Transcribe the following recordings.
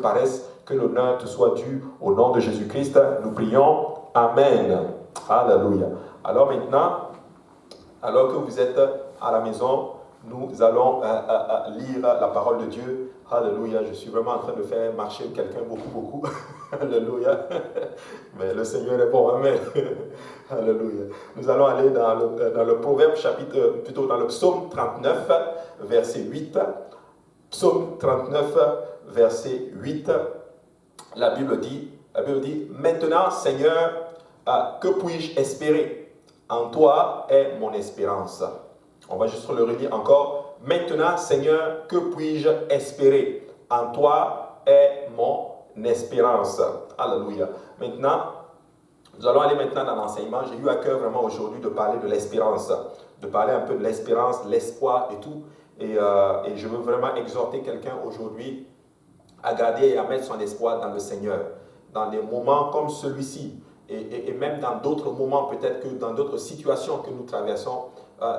paraisse, que l'honneur te soit dû au nom de Jésus-Christ. Nous prions. Amen. Alléluia. Alors maintenant, alors que vous êtes à la maison, nous allons lire la parole de Dieu. Alléluia. Je suis vraiment en train de faire marcher quelqu'un beaucoup. Alléluia. Mais le Seigneur est bon. Amen. Alléluia. Nous allons aller dans le Proverbe plutôt dans le Psaume 39, verset 8. Psaume 39, verset 8. La Bible dit, maintenant, Seigneur, que puis-je espérer? En toi est mon espérance. On va juste le relire encore. Maintenant, Seigneur, que puis-je espérer? En toi est mon espérance. Alléluia. Maintenant, nous allons aller maintenant dans l'enseignement. J'ai eu à cœur vraiment aujourd'hui de parler de l'espérance, de parler un peu de l'espérance, l'espoir et tout. Et je veux vraiment exhorter quelqu'un aujourd'hui à garder et à mettre son espoir dans le Seigneur, dans des moments comme celui-ci, et même dans d'autres moments, peut-être que dans d'autres situations que nous traversons.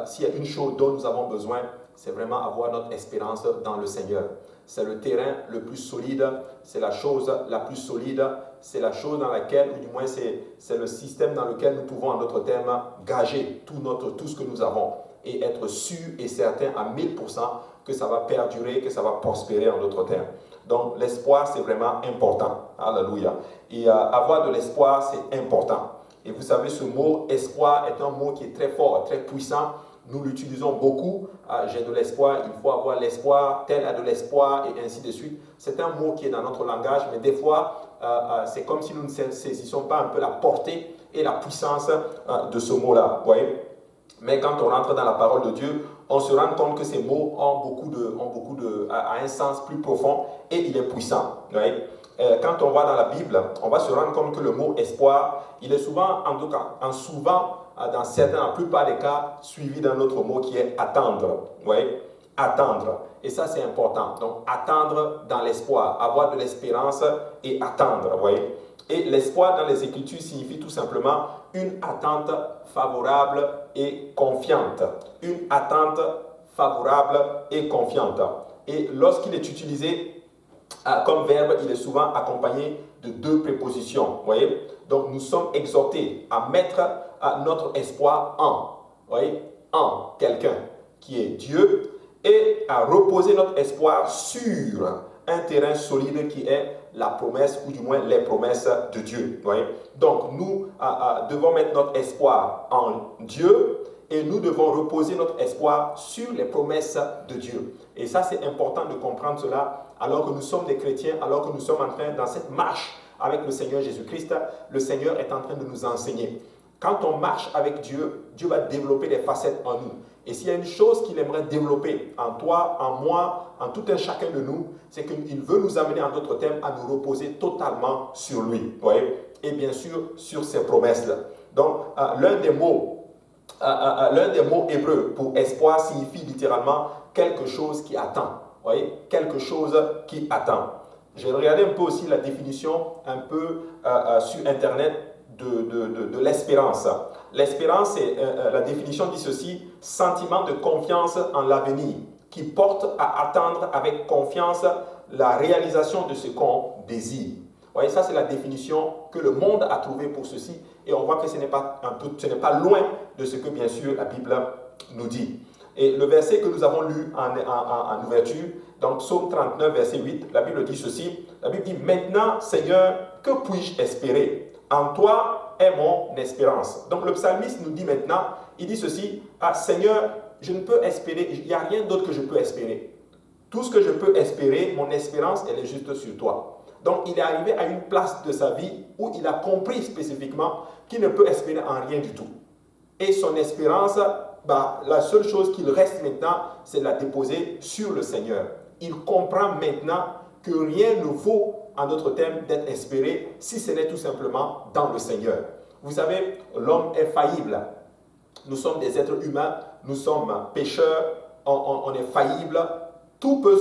S'il y a une chose dont nous avons besoin, c'est vraiment avoir notre espérance dans le Seigneur. C'est le terrain le plus solide, c'est la chose la plus solide, c'est la chose dans laquelle, ou du moins c'est le système dans lequel nous pouvons, en d'autres termes, gager tout ce que nous avons et être sûr et certain à 1000% que ça va perdurer, que ça va prospérer, en d'autres termes. Donc l'espoir, c'est vraiment important. Alléluia. Et avoir de l'espoir, c'est important. Et vous savez, ce mot espoir est un mot qui est très fort, très puissant. Nous l'utilisons beaucoup. J'ai de l'espoir, il faut avoir l'espoir, tel a de l'espoir, et ainsi de suite. C'est un mot qui est dans notre langage, mais des fois, c'est comme si nous ne saisissons pas un peu la portée et la puissance de ce mot-là. Vous voyez? Mais quand on entre dans la parole de Dieu, on se rend compte que ces mots ont un sens plus profond et il est puissant. Vous voyez? Quand on va dans la Bible, on va se rendre compte que le mot espoir, il est souvent, dans la plupart des cas, suivi d'un autre mot qui est attendre. Vous voyez? Attendre. Et ça, c'est important. Donc, attendre dans l'espoir, avoir de l'espérance et attendre. Vous voyez? Et l'espoir dans les Écritures signifie tout simplement une attente favorable et confiante. Une attente favorable et confiante. Et lorsqu'il est utilisé comme verbe, il est souvent accompagné de deux prépositions. Vous voyez? Donc, nous sommes exhortés à mettre notre espoir en quelqu'un qui est Dieu, et à reposer notre espoir sur un terrain solide qui est la promesse, ou du moins les promesses de Dieu. Vous voyez? Donc, nous devons mettre notre espoir en Dieu, et nous devons reposer notre espoir sur les promesses de Dieu. Et ça, c'est important de comprendre cela alors que nous sommes des chrétiens, alors que nous sommes en train, dans cette marche avec le Seigneur Jésus-Christ, le Seigneur est en train de nous enseigner. Quand on marche avec Dieu, Dieu va développer des facettes en nous. Et s'il y a une chose qu'il aimerait développer en toi, en moi, en tout un chacun de nous, c'est qu'il veut nous amener, en d'autres termes, à nous reposer totalement sur lui. Vous voyez? Et bien sûr, sur ses promesses-là. Donc, l'un des mots hébreux pour espoir signifie littéralement quelque chose qui attend. Vous voyez? Quelque chose qui attend. J'ai regardé un peu aussi la définition un peu sur Internet de l'espérance. L'espérance, la définition dit ceci: sentiment de confiance en l'avenir, qui porte à attendre avec confiance la réalisation de ce qu'on désire. Vous voyez, ça c'est la définition que le monde a trouvée pour ceci, et on voit que ce n'est pas loin de ce que bien sûr la Bible nous dit. Et le verset que nous avons lu en ouverture, donc Psaume 39, verset 8, la Bible dit ceci. La Bible dit: maintenant, Seigneur, que puis-je espérer? En toi est mon espérance. Donc le psalmiste nous dit maintenant, il dit ceci: Seigneur, je ne peux espérer, il n'y a rien d'autre que je peux espérer. Tout ce que je peux espérer, mon espérance, elle est juste sur toi. Donc il est arrivé à une place de sa vie où il a compris spécifiquement qu'il ne peut espérer en rien du tout. Et son espérance, la seule chose qu'il reste maintenant, c'est de la déposer sur le Seigneur. Il comprend maintenant que rien ne vaut, en d'autres termes, d'être espéré si ce n'est tout simplement dans le Seigneur. Vous savez, l'homme est faillible. Nous sommes des êtres humains, nous sommes pécheurs, on est faillible. Tout peut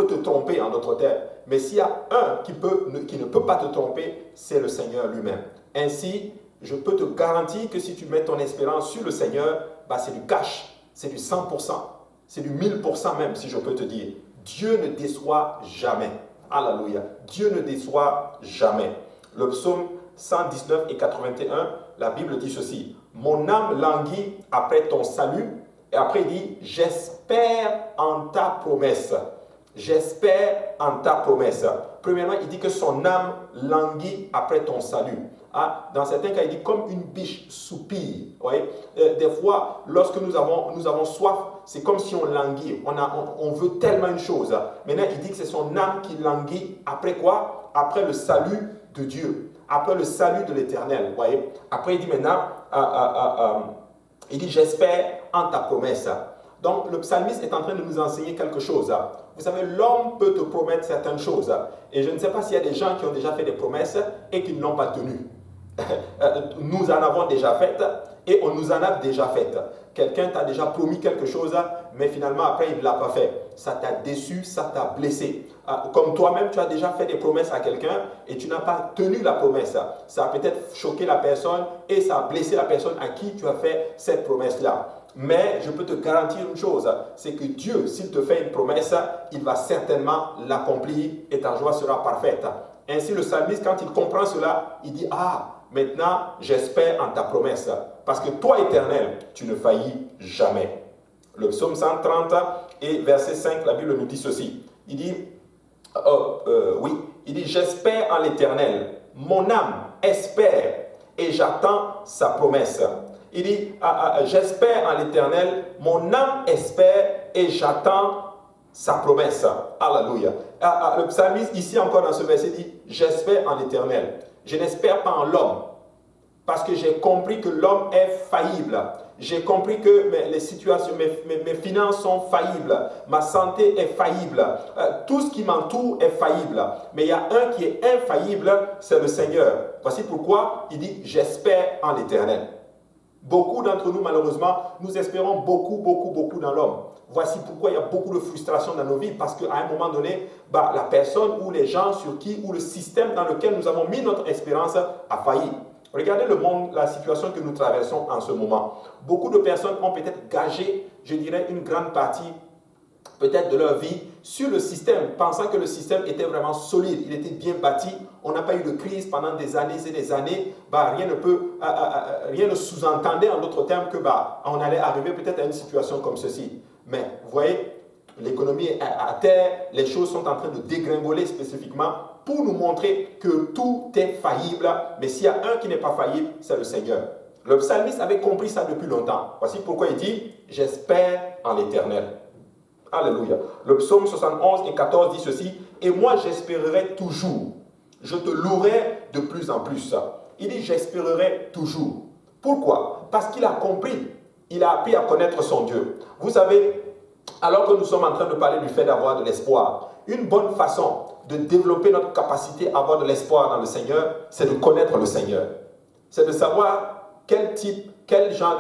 te tromper, en d'autres termes. Mais s'il y a un qui ne peut pas te tromper, c'est le Seigneur lui-même. Ainsi, je peux te garantir que si tu mets ton espérance sur le Seigneur, c'est du cash, c'est du 100%, c'est du 1000% même, si je peux te dire. Dieu ne déçoit jamais. Alléluia. Dieu ne déçoit jamais. Le psaume 119 et 81, la Bible dit ceci. Mon âme languit après ton salut. Et après il dit, j'espère en ta promesse. J'espère en ta promesse. Premièrement, il dit que son âme languit après ton salut. Dans certains cas, il dit comme une biche soupire. Des fois, lorsque nous avons soif, c'est comme si on languit. On veut tellement une chose. Maintenant, il dit que c'est son âme qui languit après quoi? Après le salut de Dieu. Après le salut de l'Éternel. Après, il dit maintenant, il dit j'espère en ta promesse. Donc, le psalmiste est en train de nous enseigner quelque chose. Vous savez, l'homme peut te promettre certaines choses. Et je ne sais pas s'il y a des gens qui ont déjà fait des promesses et qui ne l'ont pas tenues. Nous en avons déjà fait et on nous en a déjà fait. Quelqu'un t'a déjà promis quelque chose, mais finalement, après, il ne l'a pas fait. Ça t'a déçu, ça t'a blessé. Comme toi-même, tu as déjà fait des promesses à quelqu'un et tu n'as pas tenu la promesse. Ça a peut-être choqué la personne et ça a blessé la personne à qui tu as fait cette promesse-là. Mais je peux te garantir une chose, c'est que Dieu, s'il te fait une promesse, il va certainement l'accomplir et ta joie sera parfaite. Ainsi, le psalmiste, quand il comprend cela, il dit, maintenant, j'espère en ta promesse. Parce que toi, Éternel, tu ne faillis jamais. Le psaume 130 et verset 5, la Bible nous dit ceci. Il dit, j'espère en l'Éternel. Mon âme espère et j'attends sa promesse. Il dit, j'espère en l'Éternel, mon âme espère et j'attends sa promesse. Alléluia. Le psalmiste, ici encore dans ce verset, dit, j'espère en l'Éternel. Je n'espère pas en l'homme. Parce que j'ai compris que l'homme est faillible. J'ai compris que les situations, mes finances sont faillibles. Ma santé est faillible. Tout ce qui m'entoure est faillible. Mais il y a un qui est infaillible, c'est le Seigneur. Voici pourquoi il dit, j'espère en l'Éternel. Beaucoup d'entre nous, malheureusement, nous espérons beaucoup dans l'homme. Voici pourquoi il y a beaucoup de frustration dans nos vies, parce qu'à un moment donné, la personne ou les gens sur qui, ou le système dans lequel nous avons mis notre espérance a failli. Regardez le monde, la situation que nous traversons en ce moment. Beaucoup de personnes ont peut-être gagé, je dirais, une grande partie peut-être de leur vie sur le système, pensant que le système était vraiment solide, il était bien bâti, on n'a pas eu de crise pendant des années et des années, rien ne sous-entendait en d'autres termes que on allait arriver peut-être à une situation comme ceci. Mais vous voyez, l'économie est à terre, les choses sont en train de dégringoler spécifiquement pour nous montrer que tout est faillible, mais s'il y a un qui n'est pas faillible, c'est le Seigneur. Le psalmiste avait compris ça depuis longtemps. Voici pourquoi il dit, j'espère en l'Éternel. Alléluia. Le psaume 71 et 14 dit ceci, et moi j'espérerai toujours, je te louerai de plus en plus. Il dit, j'espérerai toujours. Pourquoi? Parce qu'il a compris, il a appris à connaître son Dieu. Vous savez, alors que nous sommes en train de parler du fait d'avoir de l'espoir, une bonne façon de développer notre capacité à avoir de l'espoir dans le Seigneur, c'est de connaître le Seigneur. C'est de savoir quel type, quel genre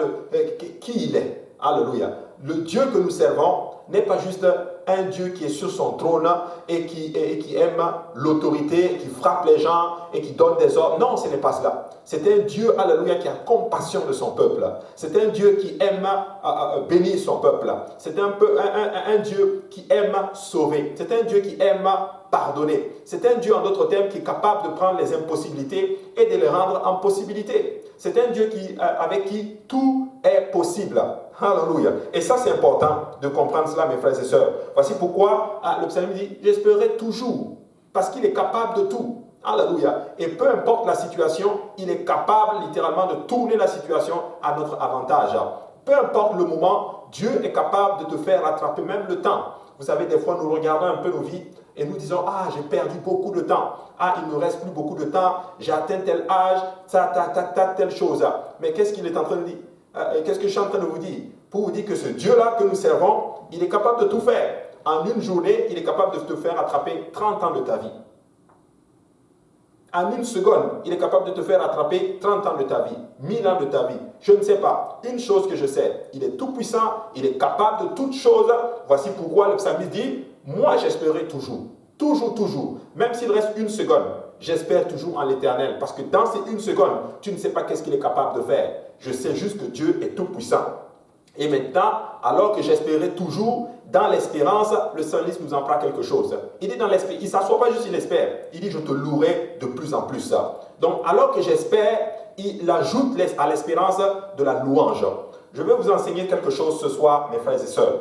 qui il est. Alléluia. Le Dieu que nous servons n'est pas juste un Dieu qui est sur son trône et qui aime l'autorité, qui frappe les gens et qui donne des ordres. Non, ce n'est pas cela. C'est un Dieu, alléluia, qui a compassion de son peuple. C'est un Dieu qui aime bénir son peuple. C'est un Dieu qui aime sauver. C'est un Dieu qui aime pardonner. C'est un Dieu, en d'autres termes, qui est capable de prendre les impossibilités et de les rendre en possibilités. C'est un Dieu avec qui tout est possible. Alléluia. Et ça, c'est important de comprendre cela, mes frères et sœurs. Voici pourquoi le psalmiste dit, j'espérerai toujours, parce qu'il est capable de tout. Alléluia. Et peu importe la situation, il est capable littéralement de tourner la situation à notre avantage. Peu importe le moment, Dieu est capable de te faire rattraper même le temps. Vous savez, des fois, nous regardons un peu nos vies et nous disons, j'ai perdu beaucoup de temps. Il ne me reste plus beaucoup de temps. J'ai atteint tel âge, telle chose. Mais qu'est-ce qu'il est en train de dire? Qu'est-ce que je suis en train de vous dire? Pour vous dire que ce Dieu-là que nous servons, il est capable de tout faire. En une journée, il est capable de te faire attraper 30 ans de ta vie. En une seconde, il est capable de te faire attraper 30 ans de ta vie, 1000 ans de ta vie. Je ne sais pas. Une chose que je sais, il est tout puissant, il est capable de toutes choses. Voici pourquoi le psalmiste dit, moi j'espérerai toujours. Toujours, toujours. Même s'il reste une seconde, j'espère toujours en l'Éternel. Parce que dans ces une seconde, tu ne sais pas qu'est-ce qu'il est capable de faire. Je sais juste que Dieu est tout puissant. Et maintenant, alors que j'espérais toujours, dans l'espérance, le psalmiste nous en prend quelque chose. Il dit dans l'espérance, il ne s'assoit pas juste, il espère. Il dit, je te louerai de plus en plus. Donc, alors que j'espère, il ajoute à l'espérance de la louange. Je vais vous enseigner quelque chose ce soir, mes frères et sœurs.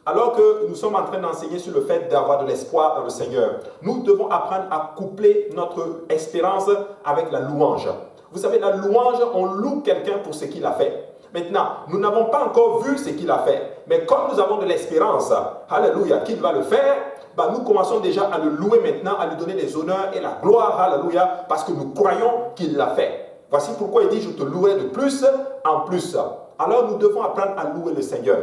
Alors que nous sommes en train d'enseigner sur le fait d'avoir de l'espoir dans le Seigneur, nous devons apprendre à coupler notre espérance avec la louange. Vous savez, la louange, on loue quelqu'un pour ce qu'il a fait. Maintenant, nous n'avons pas encore vu ce qu'il a fait. Mais comme nous avons de l'espérance, alléluia, qu'il va le faire, nous commençons déjà à le louer maintenant, à lui donner les honneurs et la gloire, alléluia, parce que nous croyons qu'il l'a fait. Voici pourquoi il dit, je te louerai de plus en plus. Alors nous devons apprendre à louer le Seigneur.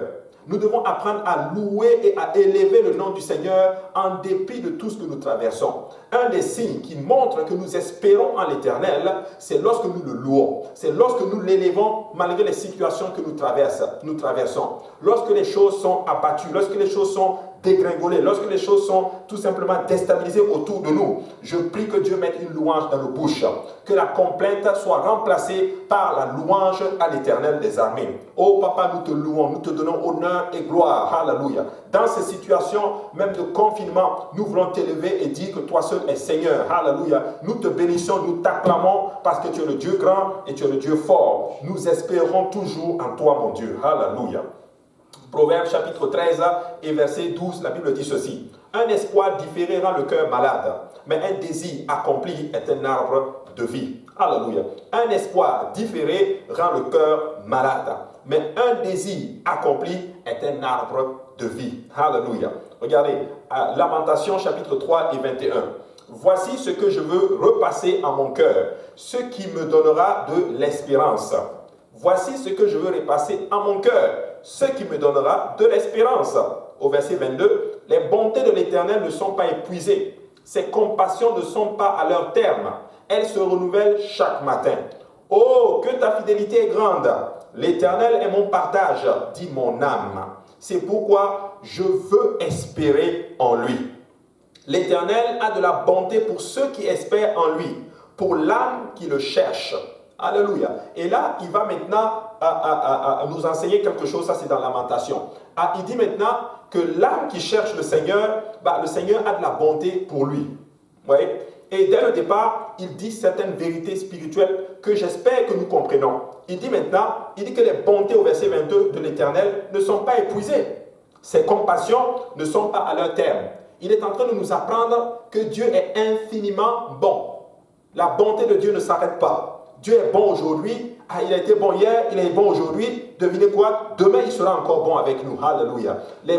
Nous devons apprendre à louer et à élever le nom du Seigneur en dépit de tout ce que nous traversons. Un des signes qui montre que nous espérons en l'Éternel, c'est lorsque nous le louons. C'est lorsque nous l'élevons malgré les situations que nous traversons. Lorsque les choses sont abattues, lorsque les choses sont dégringolées, lorsque les choses sont tout simplement déstabilisées autour de nous. Je prie que Dieu mette une louange dans nos bouches, que la complainte soit remplacée par la louange à l'Éternel des armées. Oh Papa, nous te louons, nous te donnons honneur et gloire. Alléluia. Dans ces situations, même de confinement, nous voulons t'élever et dire que toi seul es Seigneur. Alléluia. Nous te bénissons, nous t'acclamons parce que tu es le Dieu grand et tu es le Dieu fort. Nous espérons toujours en toi, mon Dieu. Alléluia. Proverbe chapitre 13 et verset 12, la Bible dit ceci. Un espoir différé rend le cœur malade, mais un désir accompli est un arbre de vie. Alléluia. Un espoir différé rend le cœur malade, mais un désir accompli est un arbre de vie. Alléluia. Regardez, Lamentation chapitre 3 et 21. Voici ce que je veux repasser en mon cœur, ce qui me donnera de l'espérance. Voici ce que je veux repasser en mon cœur, ce qui me donnera de l'espérance. Au verset 22, les bontés de l'Éternel ne sont pas épuisées, ses compassions ne sont pas à leur terme, elles se renouvellent chaque matin. Oh, que ta fidélité est grande! L'Éternel est mon partage, dit mon âme. C'est pourquoi je veux espérer en lui. L'Éternel a de la bonté pour ceux qui espèrent en lui, pour l'âme qui le cherche. Alléluia. Et là, il va maintenant nous enseigner quelque chose, ça c'est dans Lamentation. Il dit maintenant que l'âme qui cherche le Seigneur a de la bonté pour lui. Vous voyez? Et dès le départ, il dit certaines vérités spirituelles que j'espère que nous comprenons. Il dit que les bontés au verset 22 de l'Éternel ne sont pas épuisées. Ses compassions ne sont pas à leur terme. Il est en train de nous apprendre que Dieu est infiniment bon. La bonté de Dieu ne s'arrête pas. Dieu est bon aujourd'hui, il a été bon hier, il est bon aujourd'hui. Devinez quoi? Demain, il sera encore bon avec nous. Alléluia. La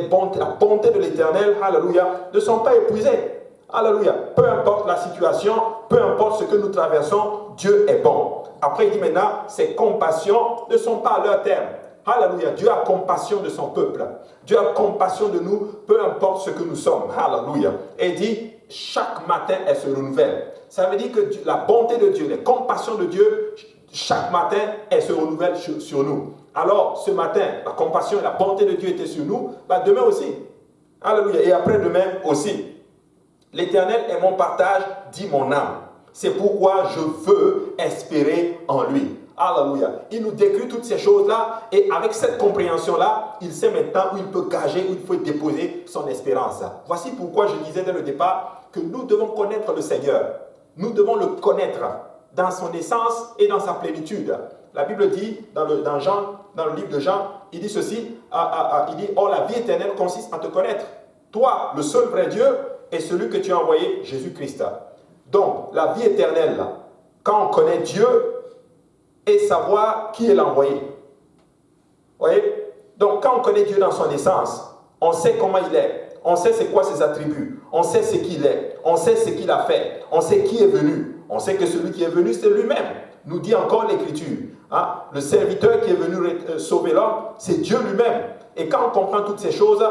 bonté de l'Éternel, alléluia, ne sont pas épuisées. Alléluia. Peu importe la situation, peu importe ce que nous traversons, Dieu est bon. Après, il dit maintenant, ses compassions ne sont pas à leur terme. Alléluia. Dieu a compassion de son peuple. Dieu a compassion de nous, peu importe ce que nous sommes. Alléluia. Et il dit, chaque matin, elle se renouvelle. Ça veut dire que la bonté de Dieu, les compassions de Dieu, chaque matin, elles se renouvellent sur nous. Alors, ce matin, la compassion et la bonté de Dieu étaient sur nous, demain aussi. Alléluia. Et après-demain aussi. L'Éternel est mon partage, dit mon âme. C'est pourquoi je veux espérer en lui. Alléluia. Il nous décrit toutes ces choses-là et avec cette compréhension-là, il sait maintenant où il peut gager, où il faut déposer son espérance. Voici pourquoi je disais dès le départ que nous devons connaître le Seigneur. Nous devons le connaître dans son essence et dans sa plénitude. La Bible dit dans le livre de Jean, il dit ceci, il dit, oh la vie éternelle consiste à te connaître. Toi, le seul vrai Dieu, et celui que tu as envoyé, Jésus-Christ. Donc, la vie éternelle, quand on connaît Dieu, et savoir qui est l'envoyé. Vous voyez? Donc, quand on connaît Dieu dans son essence, on sait comment il est, on sait c'est quoi ses attributs, on sait ce qu'il est, on sait ce qu'il a fait, on sait qui est venu, on sait que celui qui est venu, c'est lui-même, nous dit encore l'Écriture. Le serviteur qui est venu sauver l'homme, c'est Dieu lui-même. Et quand on comprend toutes ces choses,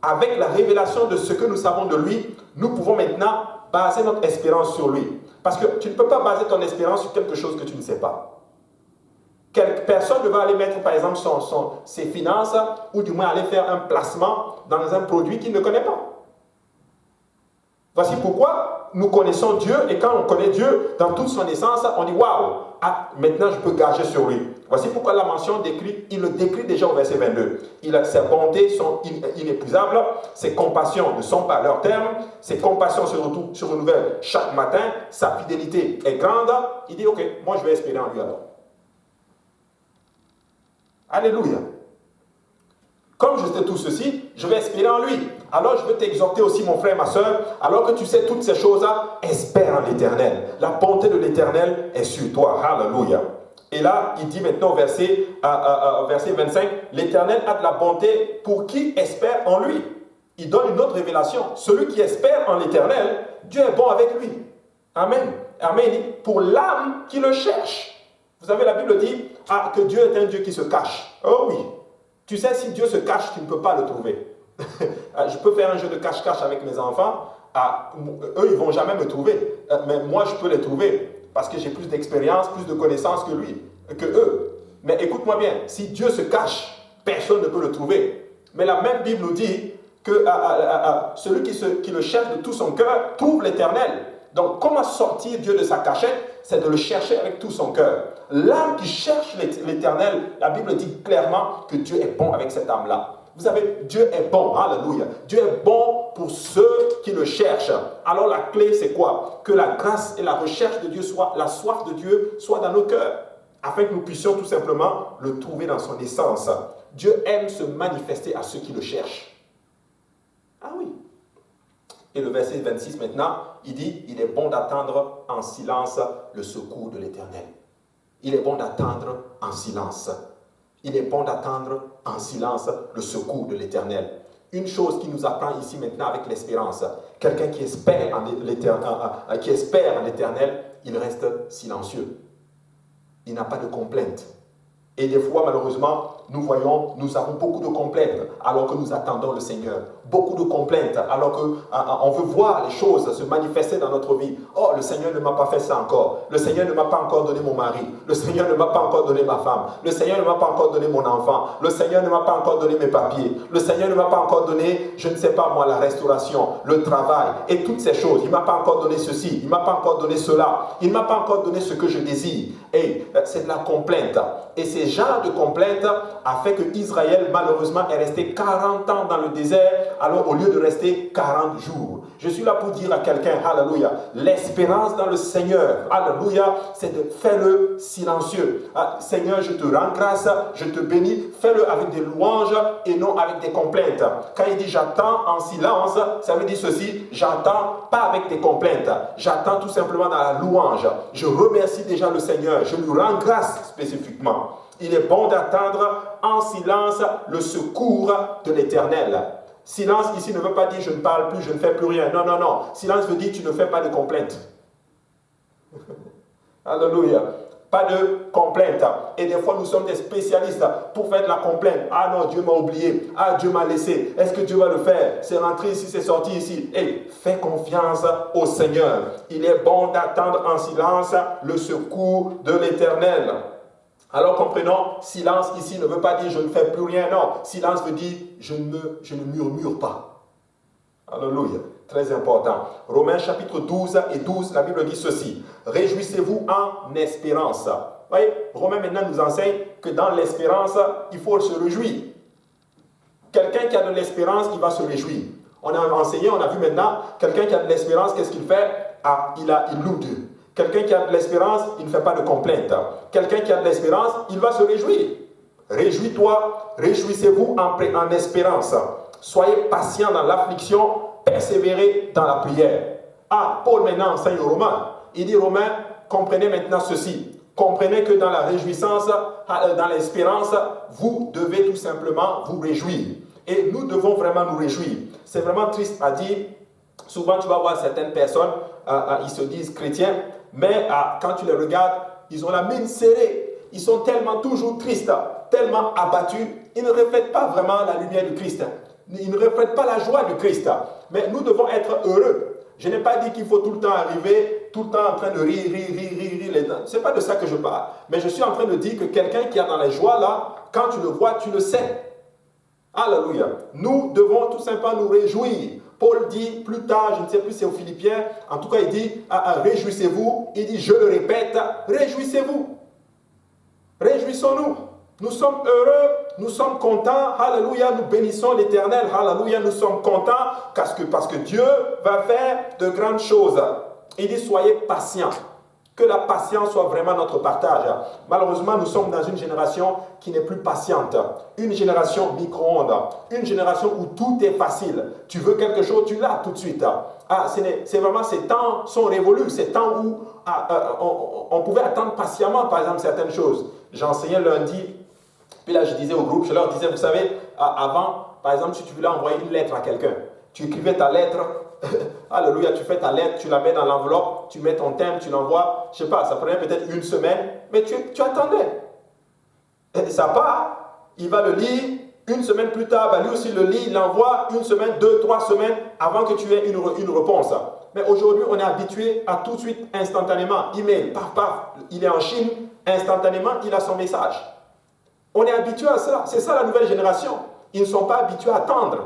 avec la révélation de ce que nous savons de lui, nous pouvons maintenant baser notre espérance sur lui. Parce que tu ne peux pas baser ton espérance sur quelque chose que tu ne sais pas. Personne ne va aller mettre, par exemple, ses finances, ou du moins aller faire un placement dans un produit qu'il ne connaît pas. Voici pourquoi nous connaissons Dieu, et quand on connaît Dieu dans toute son essence, on dit waouh, ah, maintenant je peux gager sur lui. Voici pourquoi la mention décrit, il le décrit déjà au verset 22. Ses bontés sont inépuisables, ses compassions ne sont pas à leur terme, ses compassions se renouvellent chaque matin, sa fidélité est grande. Il dit ok, moi je vais espérer en lui alors. Alléluia. Comme je sais tout ceci, je vais espérer en lui. Alors je veux t'exhorter aussi, mon frère, ma soeur, alors que tu sais toutes ces choses-là, espère en l'Éternel. La bonté de l'Éternel est sur toi. Alléluia. Et là, il dit maintenant au verset 25, l'Éternel a de la bonté pour qui espère en lui. Il donne une autre révélation. Celui qui espère en l'Éternel, Dieu est bon avec lui. Amen. Amen. Pour l'âme qui le cherche. Vous savez, la Bible dit que Dieu est un Dieu qui se cache. Oh oui. Tu sais, si Dieu se cache, tu ne peux pas le trouver. Je peux faire un jeu de cache-cache avec mes enfants. Eux, ils ne vont jamais me trouver. Mais moi, je peux les trouver. Parce que j'ai plus d'expérience, plus de connaissances que eux. Mais écoute-moi bien, si Dieu se cache, personne ne peut le trouver. Mais la même Bible nous dit que celui qui le cherche de tout son cœur trouve l'Éternel. Donc, comment sortir Dieu de sa cachette? C'est de le chercher avec tout son cœur. L'âme qui cherche l'Éternel, la Bible dit clairement que Dieu est bon avec cette âme-là. Vous savez, Dieu est bon, alléluia. Dieu est bon pour ceux qui le cherchent. Alors la clé, c'est quoi? Que la grâce et la recherche de Dieu la soif de Dieu soit dans nos cœurs, afin que nous puissions tout simplement le trouver dans son essence. Dieu aime se manifester à ceux qui le cherchent. Ah oui. Et le verset 26 maintenant, il dit, il est bon d'attendre en silence le secours de l'Éternel. Il est bon d'attendre en silence. Il est bon d'attendre en silence le secours de l'Éternel. Une chose qui nous apprend ici maintenant avec l'espérance, quelqu'un qui espère en l'Éternel, il reste silencieux. Il n'a pas de complainte. Et des fois, malheureusement, nous avons beaucoup de complaintes alors que nous attendons le Seigneur. Beaucoup de complaintes alors qu'on veut voir les choses se manifester dans notre vie. Oh, le Seigneur ne m'a pas fait ça encore. Le Seigneur ne m'a pas encore donné mon mari. Le Seigneur ne m'a pas encore donné ma femme. Le Seigneur ne m'a pas encore donné mon enfant. Le Seigneur ne m'a pas encore donné mes papiers. Le Seigneur ne m'a pas encore donné, je ne sais pas moi, la restauration, le travail et toutes ces choses. Il ne m'a pas encore donné ceci. Il ne m'a pas encore donné cela. Il ne m'a pas encore donné ce que je désire. Et c'est de la complainte. Et ces genres de complaintes a fait que Israël, malheureusement, est resté 40 ans dans le désert, alors au lieu de rester 40 jours. Je suis là pour dire à quelqu'un, alléluia, l'espérance dans le Seigneur, alléluia, c'est de faire-le silencieux. Seigneur, je te rends grâce, je te bénis, fais-le avec des louanges et non avec des complaintes. Quand il dit j'attends en silence, ça veut dire ceci, j'attends pas avec des complaintes, j'attends tout simplement dans la louange. Je remercie déjà le Seigneur, je lui rends grâce spécifiquement. Il est bon d'attendre en silence le secours de l'Éternel. Silence ici ne veut pas dire je ne parle plus, je ne fais plus rien. Non, non, non. Silence veut dire tu ne fais pas de complaintes. Alléluia. Pas de complaintes. Et des fois nous sommes des spécialistes pour faire de la complainte. Ah non, Dieu m'a oublié. Ah, Dieu m'a laissé. Est-ce que Dieu va le faire? C'est rentré ici, c'est sorti ici. Et fais confiance au Seigneur. Il est bon d'attendre en silence le secours de l'Éternel. Alors comprenons, silence ici ne veut pas dire je ne fais plus rien, non. Silence veut dire je ne murmure pas. Alléluia, très important. Romains chapitre 12 et 12, la Bible dit ceci. Réjouissez-vous en espérance. Vous voyez, Romains maintenant nous enseigne que dans l'espérance, il faut se réjouir. Quelqu'un qui a de l'espérance, il va se réjouir. On a enseigné, on a vu maintenant, quelqu'un qui a de l'espérance, qu'est-ce qu'il fait? Il loue Dieu. Quelqu'un qui a de l'espérance, il ne fait pas de complainte. Quelqu'un qui a de l'espérance, il va se réjouir. Réjouis-toi, réjouissez-vous en espérance. Soyez patient dans l'affliction, persévérez dans la prière. Ah, Paul maintenant enseigne aux Romains. Il dit, Romains, comprenez maintenant ceci. Comprenez que dans la réjouissance, dans l'espérance, vous devez tout simplement vous réjouir. Et nous devons vraiment nous réjouir. C'est vraiment triste à dire. Souvent, tu vas voir certaines personnes, ils se disent chrétiens, mais quand tu les regardes, ils ont la mine serrée. Ils sont tellement toujours tristes, tellement abattus. Ils ne reflètent pas vraiment la lumière du Christ. Ils ne reflètent pas la joie du Christ. Mais nous devons être heureux. Je n'ai pas dit qu'il faut tout le temps arriver, tout le temps en train de rire. Ce n'est pas de ça que je parle. Mais je suis en train de dire que quelqu'un qui est dans la joie là, quand tu le vois, tu le sais. Alléluia. Nous devons tout simplement nous réjouir. Paul dit plus tard, je ne sais plus si c'est aux Philippiens, en tout cas il dit réjouissez-vous. Il dit, je le répète, réjouissez-vous. Réjouissons-nous. Nous sommes heureux, nous sommes contents, alléluia, nous bénissons l'Éternel, alléluia, nous sommes contents parce que Dieu va faire de grandes choses. Il dit, soyez patients, que la patience soit vraiment notre partage. Malheureusement, nous sommes dans une génération qui n'est plus patiente, une génération micro-ondes, une génération où tout est facile. Tu veux quelque chose, tu l'as tout de suite. C'est vraiment, ces temps sont révolus, ces temps où on pouvait attendre patiemment, par exemple, certaines choses. J'enseignais lundi. Puis là, je disais au groupe, je leur disais, vous savez, avant, par exemple, si tu voulais envoyer une lettre à quelqu'un, tu écrivais ta lettre, alléluia, tu fais ta lettre, tu la mets dans l'enveloppe, tu mets ton thème, tu l'envoies, je ne sais pas, ça prenait peut-être une semaine, mais tu attendais. Et ça part, il va le lire, une semaine plus tard, lui aussi le lit, il l'envoie, une semaine, 2, 3 semaines, avant que tu aies une réponse. Mais aujourd'hui, on est habitué à tout de suite, instantanément, email, paf, paf, il est en Chine, instantanément, il a son message. On est habitué à ça. C'est ça la nouvelle génération. Ils ne sont pas habitués à attendre.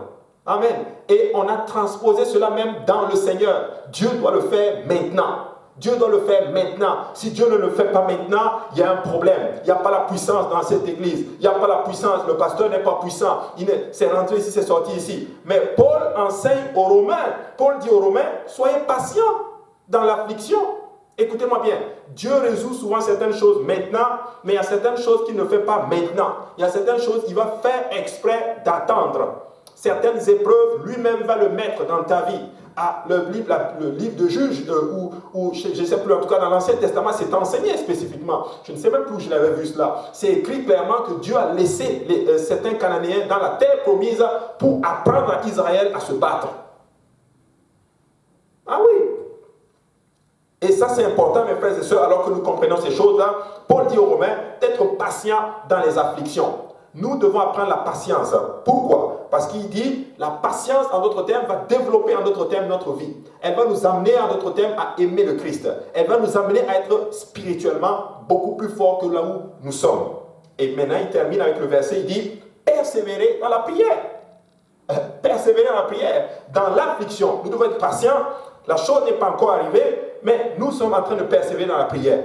Amen. Et on a transposé cela même dans le Seigneur. Dieu doit le faire maintenant. Dieu doit le faire maintenant. Si Dieu ne le fait pas maintenant, il y a un problème. Il n'y a pas la puissance dans cette église. Il n'y a pas la puissance. Le pasteur n'est pas puissant. C'est rentré ici, c'est sorti ici. Mais Paul enseigne aux Romains. Paul dit aux Romains, soyez patients dans l'affliction. Écoutez-moi bien, Dieu résout souvent certaines choses maintenant, mais il y a certaines choses qu'il ne fait pas maintenant. Il y a certaines choses qu'il va faire exprès d'attendre. Certaines épreuves, lui-même va le mettre dans ta vie. Le livre de Juges, ou je ne sais plus, en tout cas dans l'Ancien Testament, c'est enseigné spécifiquement. Je ne sais même plus où je l'avais vu cela. C'est écrit clairement que Dieu a laissé certains Cananéens dans la terre promise pour apprendre à Israël à se battre. Ah oui! Et ça, c'est important, mes frères et sœurs, alors que nous comprenons ces choses-là. Paul dit aux Romains d'être patients dans les afflictions. Nous devons apprendre la patience. Pourquoi? Parce qu'il dit, la patience, en d'autres termes, va développer en d'autres termes notre vie. Elle va nous amener, en d'autres termes, à aimer le Christ. Elle va nous amener à être spirituellement beaucoup plus forts que là où nous sommes. Et maintenant, il termine avec le verset, il dit, persévérer dans la prière. Persévérer dans la prière, dans l'affliction. Nous devons être patients. La chose n'est pas encore arrivée, mais nous sommes en train de persévérer dans la prière.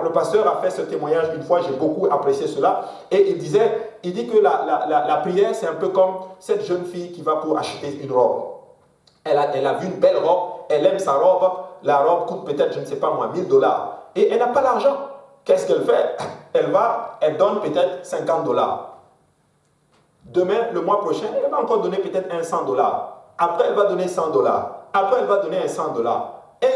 Le pasteur a fait ce témoignage une fois, j'ai beaucoup apprécié cela. Et il dit que la prière, c'est un peu comme cette jeune fille qui va pour acheter une robe. Elle a vu une belle robe, elle aime sa robe, la robe coûte peut-être, je ne sais pas moi, $1000. Et elle n'a pas l'argent. Qu'est-ce qu'elle fait? Elle donne peut-être $50. Demain, le mois prochain, elle va encore donner peut-être $100. Après, elle va donner $100. Après, elle va donner $100.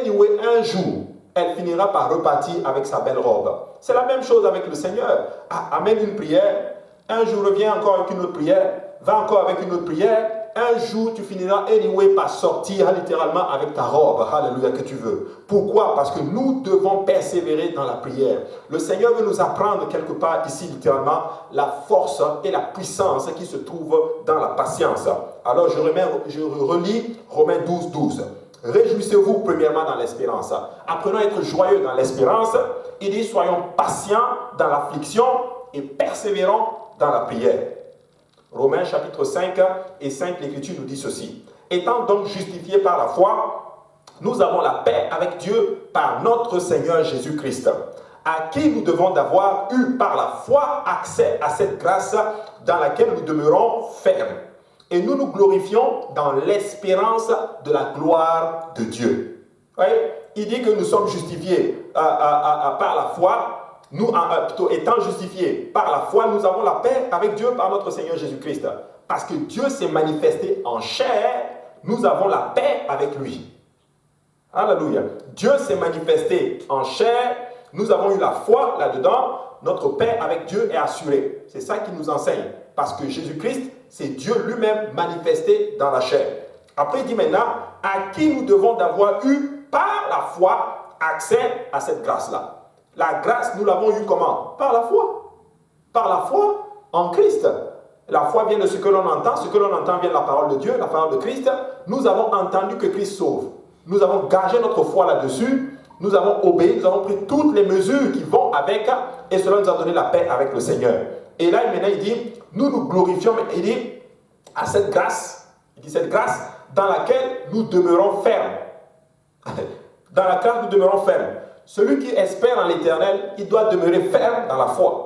Anyway, un jour, elle finira par repartir avec sa belle robe. C'est la même chose avec le Seigneur. Amène une prière, un jour reviens encore avec une autre prière, va encore avec une autre prière, un jour tu finiras anyway par sortir littéralement avec ta robe, alléluia, que tu veux. Pourquoi? Parce que nous devons persévérer dans la prière. Le Seigneur veut nous apprendre quelque part ici littéralement la force et la puissance qui se trouve dans la patience. Alors je relis Romains 12, 12. Réjouissez-vous premièrement dans l'espérance. Apprenons à être joyeux dans l'espérance. Il dit, soyons patients dans l'affliction et persévérons dans la prière. Romains chapitre 5 et 5, l'Écriture nous dit ceci. Étant donc justifiés par la foi, nous avons la paix avec Dieu par notre Seigneur Jésus-Christ, à qui nous devons d'avoir eu par la foi accès à cette grâce dans laquelle nous demeurons fermes. Et nous nous glorifions dans l'espérance de la gloire de Dieu. Ouais? Il dit que nous sommes justifiés par la foi. Nous, plutôt étant justifiés par la foi, nous avons la paix avec Dieu par notre Seigneur Jésus-Christ. Parce que Dieu s'est manifesté en chair, nous avons la paix avec lui. Alléluia. Dieu s'est manifesté en chair, nous avons eu la foi là-dedans, notre paix avec Dieu est assurée. C'est ça qu'il nous enseigne. Parce que Jésus-Christ, c'est Dieu lui-même manifesté dans la chair. Après, il dit maintenant, à qui nous devons d'avoir eu par la foi accès à cette grâce-là. La grâce, nous l'avons eu comment? Par la foi. Par la foi en Christ. La foi vient de ce que l'on entend. Ce que l'on entend vient de la parole de Dieu, la parole de Christ. Nous avons entendu que Christ sauve. Nous avons gagé notre foi là-dessus. Nous avons obéi. Nous avons pris toutes les mesures qui vont avec. Et cela nous a donné la paix avec le Seigneur. Et là, maintenant, il dit, nous nous glorifions. Il dit, à cette grâce, il dit, cette grâce dans laquelle nous demeurons fermes. Dans la grâce, nous demeurons fermes. Celui qui espère en l'Éternel, il doit demeurer ferme dans la foi.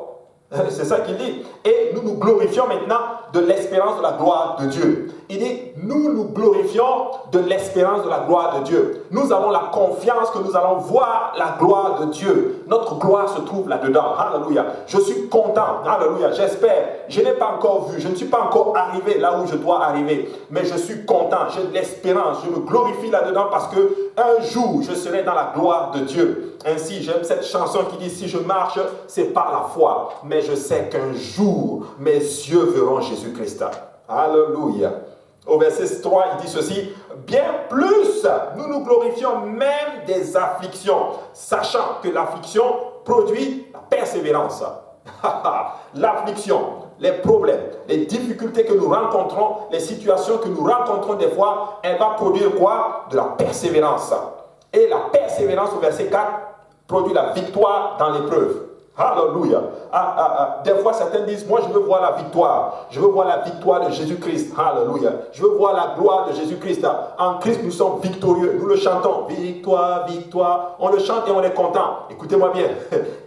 C'est ça qu'il dit. Et nous nous glorifions maintenant de l'espérance de la gloire de Dieu. Il dit, nous nous glorifions de l'espérance de la gloire de Dieu. Nous avons la confiance que nous allons voir la gloire de Dieu. Notre gloire se trouve là-dedans. Alléluia. Je suis content. Alléluia. J'espère. Je n'ai pas encore vu. Je ne suis pas encore arrivé là où je dois arriver. Mais je suis content. J'ai de l'espérance. Je me glorifie là-dedans parce que un jour, je serai dans la gloire de Dieu. Ainsi, j'aime cette chanson qui dit, si je marche, c'est par la foi. Mais je sais qu'un jour, mes yeux verront Jésus-Christ. Alléluia. Au verset 3, il dit ceci, bien plus, nous nous glorifions même des afflictions, sachant que l'affliction produit la persévérance. L'affliction, les problèmes, les difficultés que nous rencontrons, les situations que nous rencontrons des fois, elle va produire quoi? De la persévérance. Et la persévérance, au verset 4, produit la victoire dans l'épreuve. Alléluia. Des fois, certains disent, moi je veux voir la victoire. Je veux voir la victoire de Jésus-Christ. Alléluia. Je veux voir la gloire de Jésus-Christ. En Christ, nous sommes victorieux. Nous le chantons. Victoire, victoire. On le chante et on est content. Écoutez-moi bien.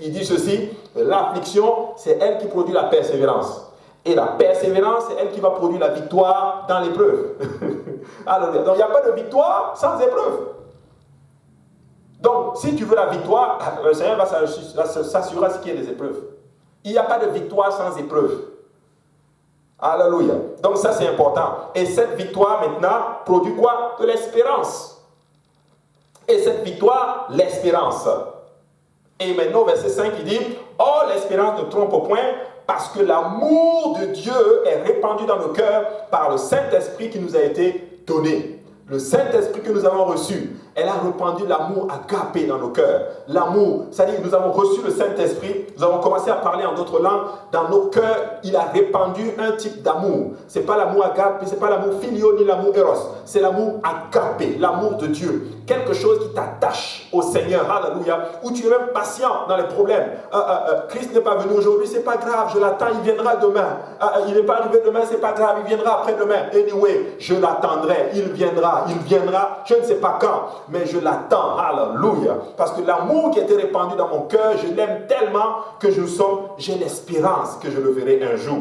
Il dit ceci, l'affliction, c'est elle qui produit la persévérance. Et la persévérance, c'est elle qui va produire la victoire dans l'épreuve. Alléluia. Donc, il n'y a pas de victoire sans épreuve. Donc, si tu veux la victoire, le Seigneur va s'assurer qu'il y ait des épreuves. Il n'y a pas de victoire sans épreuve. Alléluia. Donc, ça, c'est important. Et cette victoire, maintenant, produit quoi? De l'espérance. Et cette victoire, l'espérance. Et maintenant, au verset 5, il dit, « Oh, l'espérance ne trompe point, parce que l'amour de Dieu est répandu dans nos cœurs par le Saint-Esprit qui nous a été donné. » Le Saint-Esprit que nous avons reçu, elle a répandu l'amour agapé dans nos cœurs. L'amour, c'est-à-dire nous avons reçu le Saint-Esprit, nous avons commencé à parler en d'autres langues. Dans nos cœurs, il a répandu un type d'amour. Ce n'est pas l'amour agapé, ce n'est pas l'amour filio ni l'amour eros. C'est l'amour agapé, l'amour de Dieu. Quelque chose qui t'attache au Seigneur, alléluia, où tu es même patient dans les problèmes. Christ n'est pas venu aujourd'hui, c'est pas grave, je l'attends, il viendra demain. Il n'est pas arrivé demain, c'est pas grave, il viendra après-demain. Anyway, je l'attendrai, il viendra, je ne sais pas quand, mais je l'attends, alléluia. Parce que l'amour qui a été répandu dans mon cœur, je l'aime tellement que j'ai l'espérance que je le verrai un jour.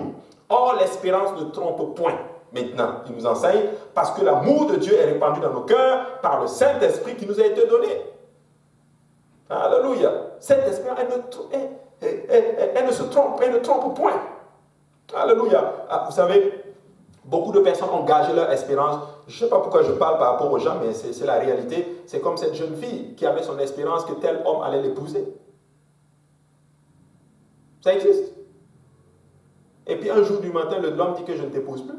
Or, l'espérance ne trompe point. Maintenant, il nous enseigne, parce que l'amour de Dieu est répandu dans nos cœurs par le Saint-Esprit qui nous a été donné. Alléluia. Cet esprit, elle ne se trompe, elle ne trompe point. Alléluia. Vous savez, beaucoup de personnes ont gagé leur espérance. Je ne sais pas pourquoi je parle par rapport aux gens, mais c'est la réalité. C'est comme cette jeune fille qui avait son espérance que tel homme allait l'épouser. Ça existe. Et puis un jour du matin, l'homme dit que je ne t'épouse plus.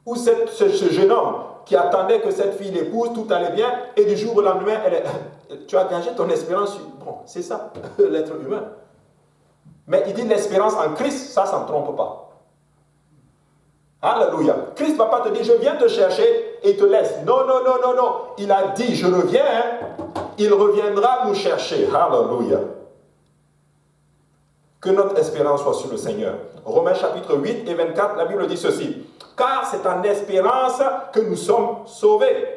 Ou ce jeune homme qui attendait que cette fille l'épouse, tout allait bien, et du jour au lendemain, tu as gagé ton espérance. Bon, c'est ça, l'être humain. Mais il dit l'espérance en Christ, ça ne trompe pas. Alléluia. Christ ne va pas te dire, je viens te chercher et te laisse. Non, non, non, non, non. Il a dit, je reviens, il reviendra nous chercher. Alléluia. Que notre espérance soit sur le Seigneur. Romains chapitre 8 et 24, la Bible dit ceci. Car c'est en espérance que nous sommes sauvés.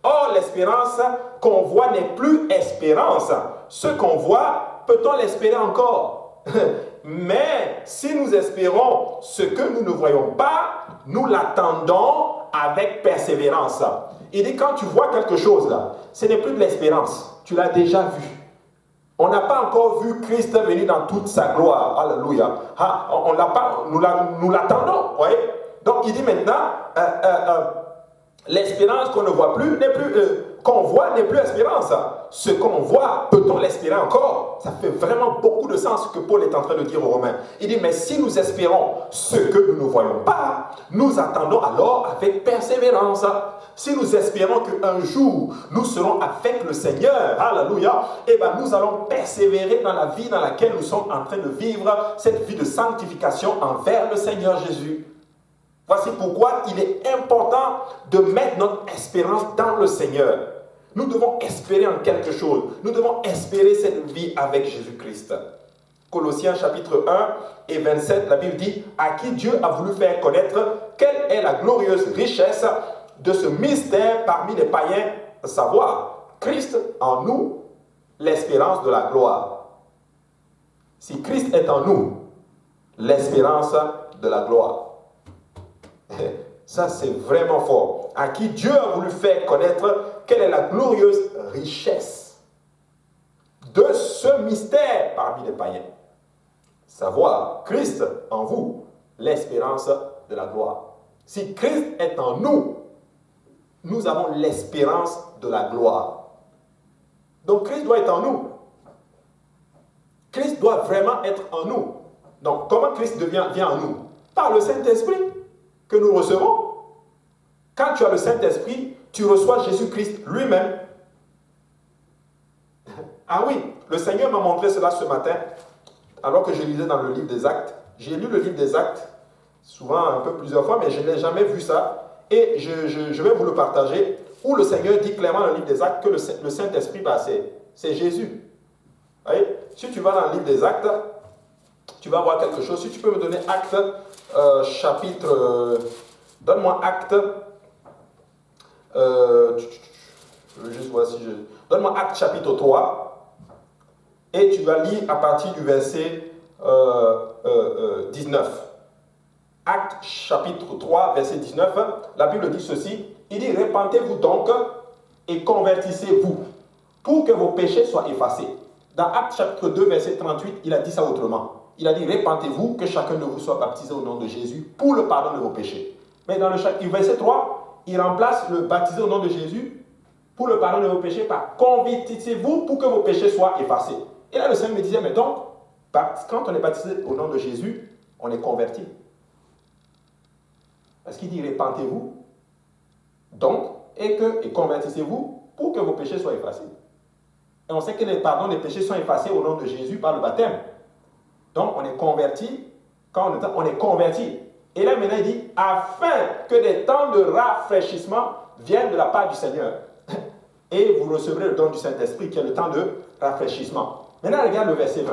Or, l'espérance qu'on voit n'est plus espérance. Ce qu'on voit, peut-on l'espérer encore? Mais si nous espérons ce que nous ne voyons pas, nous l'attendons avec persévérance. Il dit, quand tu vois quelque chose là, ce n'est plus de l'espérance. Tu l'as déjà vu. On n'a pas encore vu Christ venir dans toute sa gloire. Alléluia. On l'a pas, nous l'attendons. Voyez? Donc il dit maintenant, l'espérance qu'on ne voit plus, qu'on voit n'est plus espérance. Ce qu'on voit, peut-on l'espérer encore? Ça fait vraiment beaucoup de sens ce que Paul est en train de dire aux Romains. Il dit, mais si nous espérons ce que nous ne voyons pas, nous attendons alors avec persévérance. Si nous espérons qu'un jour, nous serons avec le Seigneur, alléluia, et bien nous allons persévérer dans la vie dans laquelle nous sommes en train de vivre, cette vie de sanctification envers le Seigneur Jésus. Voici pourquoi il est important de mettre notre espérance dans le Seigneur. Nous devons espérer en quelque chose. Nous devons espérer cette vie avec Jésus-Christ. Colossiens chapitre 1 et 27, la Bible dit, à qui Dieu a voulu faire connaître quelle est la glorieuse richesse de ce mystère parmi les païens, à savoir Christ en nous, l'espérance de la gloire. Si Christ est en nous, l'espérance de la gloire. Ça, c'est vraiment fort. À qui Dieu a voulu faire connaître quelle est la glorieuse richesse de ce mystère parmi les païens. Savoir Christ en vous, l'espérance de la gloire. Si Christ est en nous, nous avons l'espérance de la gloire. Donc Christ doit être en nous. Christ doit vraiment être en nous. Donc comment Christ vient en nous? Par le Saint-Esprit que nous recevons. Quand tu as le Saint-Esprit, tu reçois Jésus-Christ lui-même. Ah oui, le Seigneur m'a montré cela ce matin, alors que je lisais dans le livre des Actes. J'ai lu le livre des Actes, souvent un peu plusieurs fois, mais je n'ai jamais vu ça. Et je vais vous le partager, où le Seigneur dit clairement dans le livre des Actes que le Saint-Esprit, c'est Jésus. Vous voyez? Si tu vas dans le livre des Actes, tu vas voir quelque chose. Si tu peux me donner Actes, chapitre... donne-moi Actes... je veux juste voir si je... Donne-moi Actes chapitre 3, et tu vas lire à partir du verset 19. Actes chapitre 3, verset 19, la Bible dit ceci, il dit, repentez-vous donc et convertissez-vous pour que vos péchés soient effacés. Dans Actes chapitre 2, verset 38, il a dit ça autrement. Il a dit, repentez-vous, que chacun de vous soit baptisé au nom de Jésus pour le pardon de vos péchés. Mais dans le verset 3, il remplace le baptisé au nom de Jésus pour le pardon de vos péchés par convertissez-vous pour que vos péchés soient effacés. Et là, le Seigneur me disait, mais donc, quand on est baptisé au nom de Jésus, on est converti. Parce qu'il dit, repentez-vous, donc, et convertissez-vous pour que vos péchés soient effacés. Et on sait que les pardons des péchés sont effacés au nom de Jésus par le baptême. Donc, on est converti, quand on est converti. Et là, maintenant, il dit, afin que des temps de rafraîchissement viennent de la part du Seigneur. Et vous recevrez le don du Saint-Esprit, qui est le temps de rafraîchissement. Maintenant, regarde le verset 20.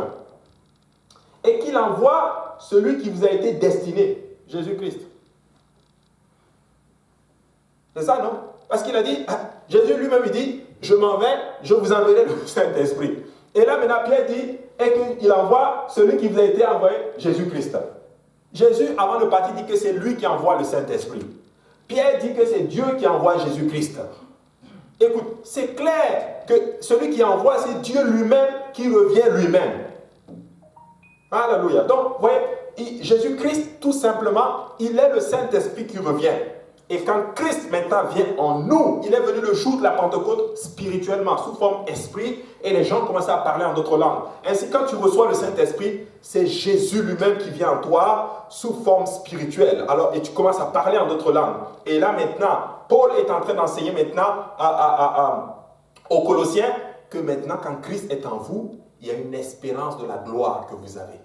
Et qu'il envoie celui qui vous a été destiné, Jésus-Christ. C'est ça, non? Parce qu'il a dit, Jésus lui-même, il dit, je m'en vais, je vous enverrai le Saint-Esprit. Et là, maintenant, Pierre dit, et qu'il envoie celui qui vous a été envoyé, Jésus-Christ. Jésus, avant de partir, dit que c'est lui qui envoie le Saint-Esprit. Pierre dit que c'est Dieu qui envoie Jésus-Christ. Écoute, c'est clair que celui qui envoie, c'est Dieu lui-même qui revient lui-même. Alléluia. Donc, vous voyez, Jésus-Christ, tout simplement, il est le Saint-Esprit qui revient. Et quand Christ maintenant vient en nous, il est venu le jour de la Pentecôte spirituellement, sous forme esprit, et les gens commencent à parler en d'autres langues. Ainsi, quand tu reçois le Saint-Esprit, c'est Jésus lui-même qui vient en toi sous forme spirituelle. Alors, et tu commences à parler en d'autres langues. Et là maintenant, Paul est en train d'enseigner maintenant aux Colossiens que maintenant, quand Christ est en vous, il y a une espérance de la gloire que vous avez.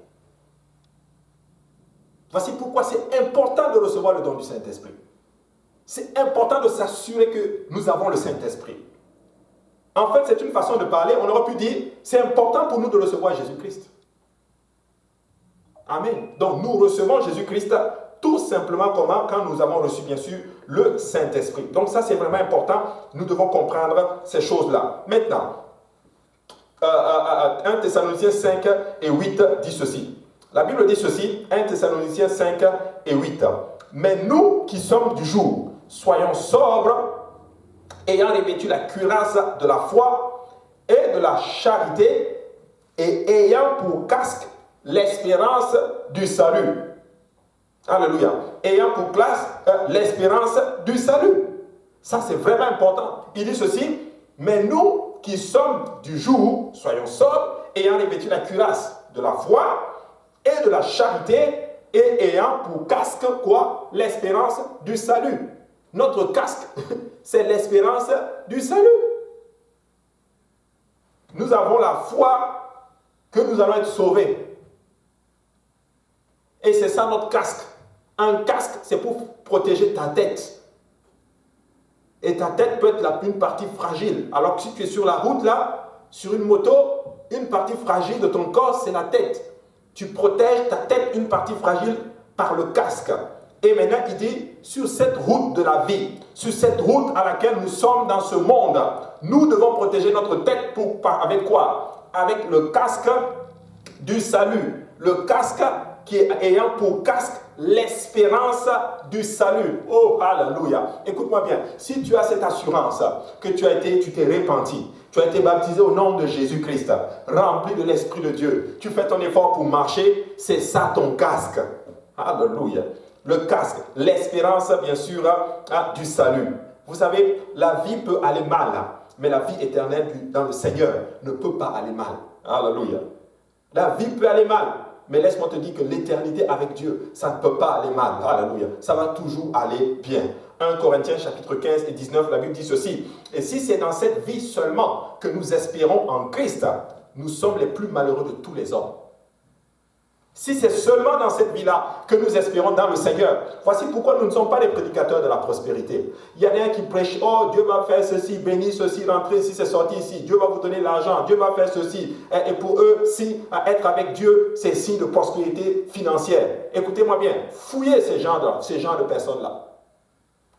Voici pourquoi c'est important de recevoir le don du Saint-Esprit. C'est important de s'assurer que nous avons le Saint-Esprit. En fait, c'est une façon de parler. On aurait pu dire, c'est important pour nous de recevoir Jésus-Christ. Amen. Donc, nous recevons Jésus-Christ tout simplement comment? Quand nous avons reçu, bien sûr, le Saint-Esprit. Donc, ça, c'est vraiment important. Nous devons comprendre ces choses-là. Maintenant, 1 Thessaloniciens 5 et 8 dit ceci. La Bible dit ceci, 1 Thessaloniciens 5 et 8. Mais nous qui sommes du jour, soyons sobres, ayant revêtu la cuirasse de la foi et de la charité, et ayant pour casque l'espérance du salut. Alléluia. Ayant pour classe l'espérance du salut. Ça, c'est vraiment important. Il dit ceci, mais nous qui sommes du jour, soyons sobres, ayant revêtu la cuirasse de la foi et de la charité, et ayant pour casque quoi? L'espérance du salut. Notre casque, c'est l'espérance du salut. Nous avons la foi que nous allons être sauvés. Et c'est ça notre casque. Un casque, c'est pour protéger ta tête. Et ta tête peut être une partie fragile. Alors que si tu es sur la route là, sur une moto, une partie fragile de ton corps, c'est la tête. Tu protèges ta tête, une partie fragile, par le casque. Et maintenant, il dit, sur cette route de la vie, sur cette route à laquelle nous sommes dans ce monde, nous devons protéger notre tête avec quoi? Avec le casque du salut. Le casque qui est ayant pour casque l'espérance du salut. Oh, alléluia. Écoute-moi bien. Si tu as cette assurance que tu t'es repenti, tu as été baptisé au nom de Jésus-Christ, rempli de l'Esprit de Dieu, tu fais ton effort pour marcher, c'est ça ton casque. Alléluia. Le casque, l'espérance, bien sûr, du salut. Vous savez, la vie peut aller mal, mais la vie éternelle dans le Seigneur ne peut pas aller mal. Alléluia. La vie peut aller mal, mais laisse-moi te dire que l'éternité avec Dieu, ça ne peut pas aller mal. Alléluia. Ça va toujours aller bien. 1 Corinthiens chapitre 15 et 19, la Bible dit ceci. Et si c'est dans cette vie seulement que nous espérons en Christ, nous sommes les plus malheureux de tous les hommes. Si c'est seulement dans cette vie-là que nous espérons dans le Seigneur, voici pourquoi nous ne sommes pas les prédicateurs de la prospérité. Il y en a un qui prêche, oh Dieu va faire ceci, bénir ceci, rentrer ici, c'est sorti ici, Dieu va vous donner l'argent, Dieu va faire ceci. Et pour eux, si être avec Dieu, c'est signe de prospérité financière. Écoutez-moi bien, fouillez ces genres de personnes-là.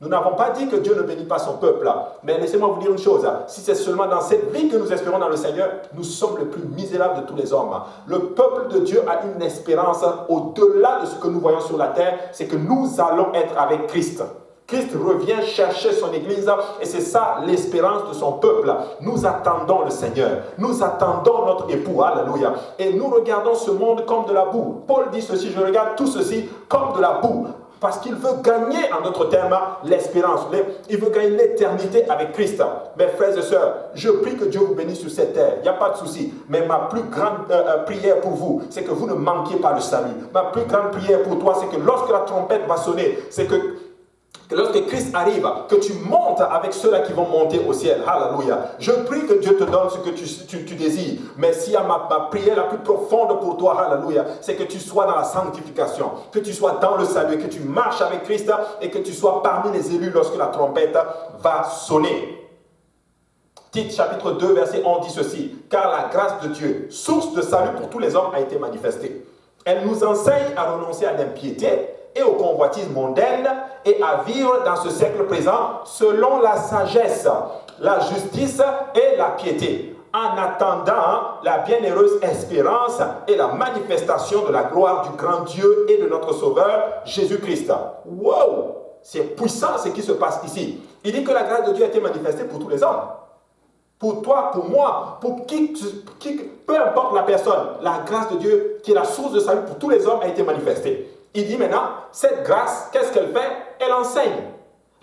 Nous n'avons pas dit que Dieu ne bénit pas son peuple là. Mais laissez-moi vous dire une chose. Si c'est seulement dans cette vie que nous espérons dans le Seigneur, nous sommes les plus misérables de tous les hommes. Le peuple de Dieu a une espérance au-delà de ce que nous voyons sur la terre. C'est que nous allons être avec Christ. Christ revient chercher son Église et c'est ça l'espérance de son peuple. Nous attendons le Seigneur. Nous attendons notre époux. Alléluia. Et nous regardons ce monde comme de la boue. Paul dit ceci, je regarde tout ceci comme de la boue. Parce qu'il veut gagner, en d'autres termes, l'espérance. Il veut gagner l'éternité avec Christ. Mes frères et sœurs, je prie que Dieu vous bénisse sur cette terre. Il n'y a pas de souci. Mais ma plus grande prière pour vous, c'est que vous ne manquiez pas le salut. Ma plus grande prière pour toi, c'est que lorsque la trompette va sonner, c'est que lorsque Christ arrive, que tu montes avec ceux-là qui vont monter au ciel. Alléluia. Je prie que Dieu te donne ce que tu désires. Mais s'il y a ma prière la plus profonde pour toi, alléluia, c'est que tu sois dans la sanctification, que tu sois dans le salut, que tu marches avec Christ et que tu sois parmi les élus lorsque la trompette va sonner. Tite chapitre 2, verset 11 dit ceci. Car la grâce de Dieu, source de salut pour tous les hommes, a été manifestée. Elle nous enseigne à renoncer à l'impiété et aux convoitises mondaines et à vivre dans ce siècle présent selon la sagesse, la justice et la piété, en attendant la bienheureuse espérance et la manifestation de la gloire du grand Dieu et de notre Sauveur Jésus-Christ. Wow! C'est puissant ce qui se passe ici. Il dit que la grâce de Dieu a été manifestée pour tous les hommes. Pour toi, pour moi, pour qui, peu importe la personne, la grâce de Dieu, qui est la source de salut pour tous les hommes, a été manifestée. Il dit maintenant, cette grâce, qu'est-ce qu'elle fait? Elle enseigne.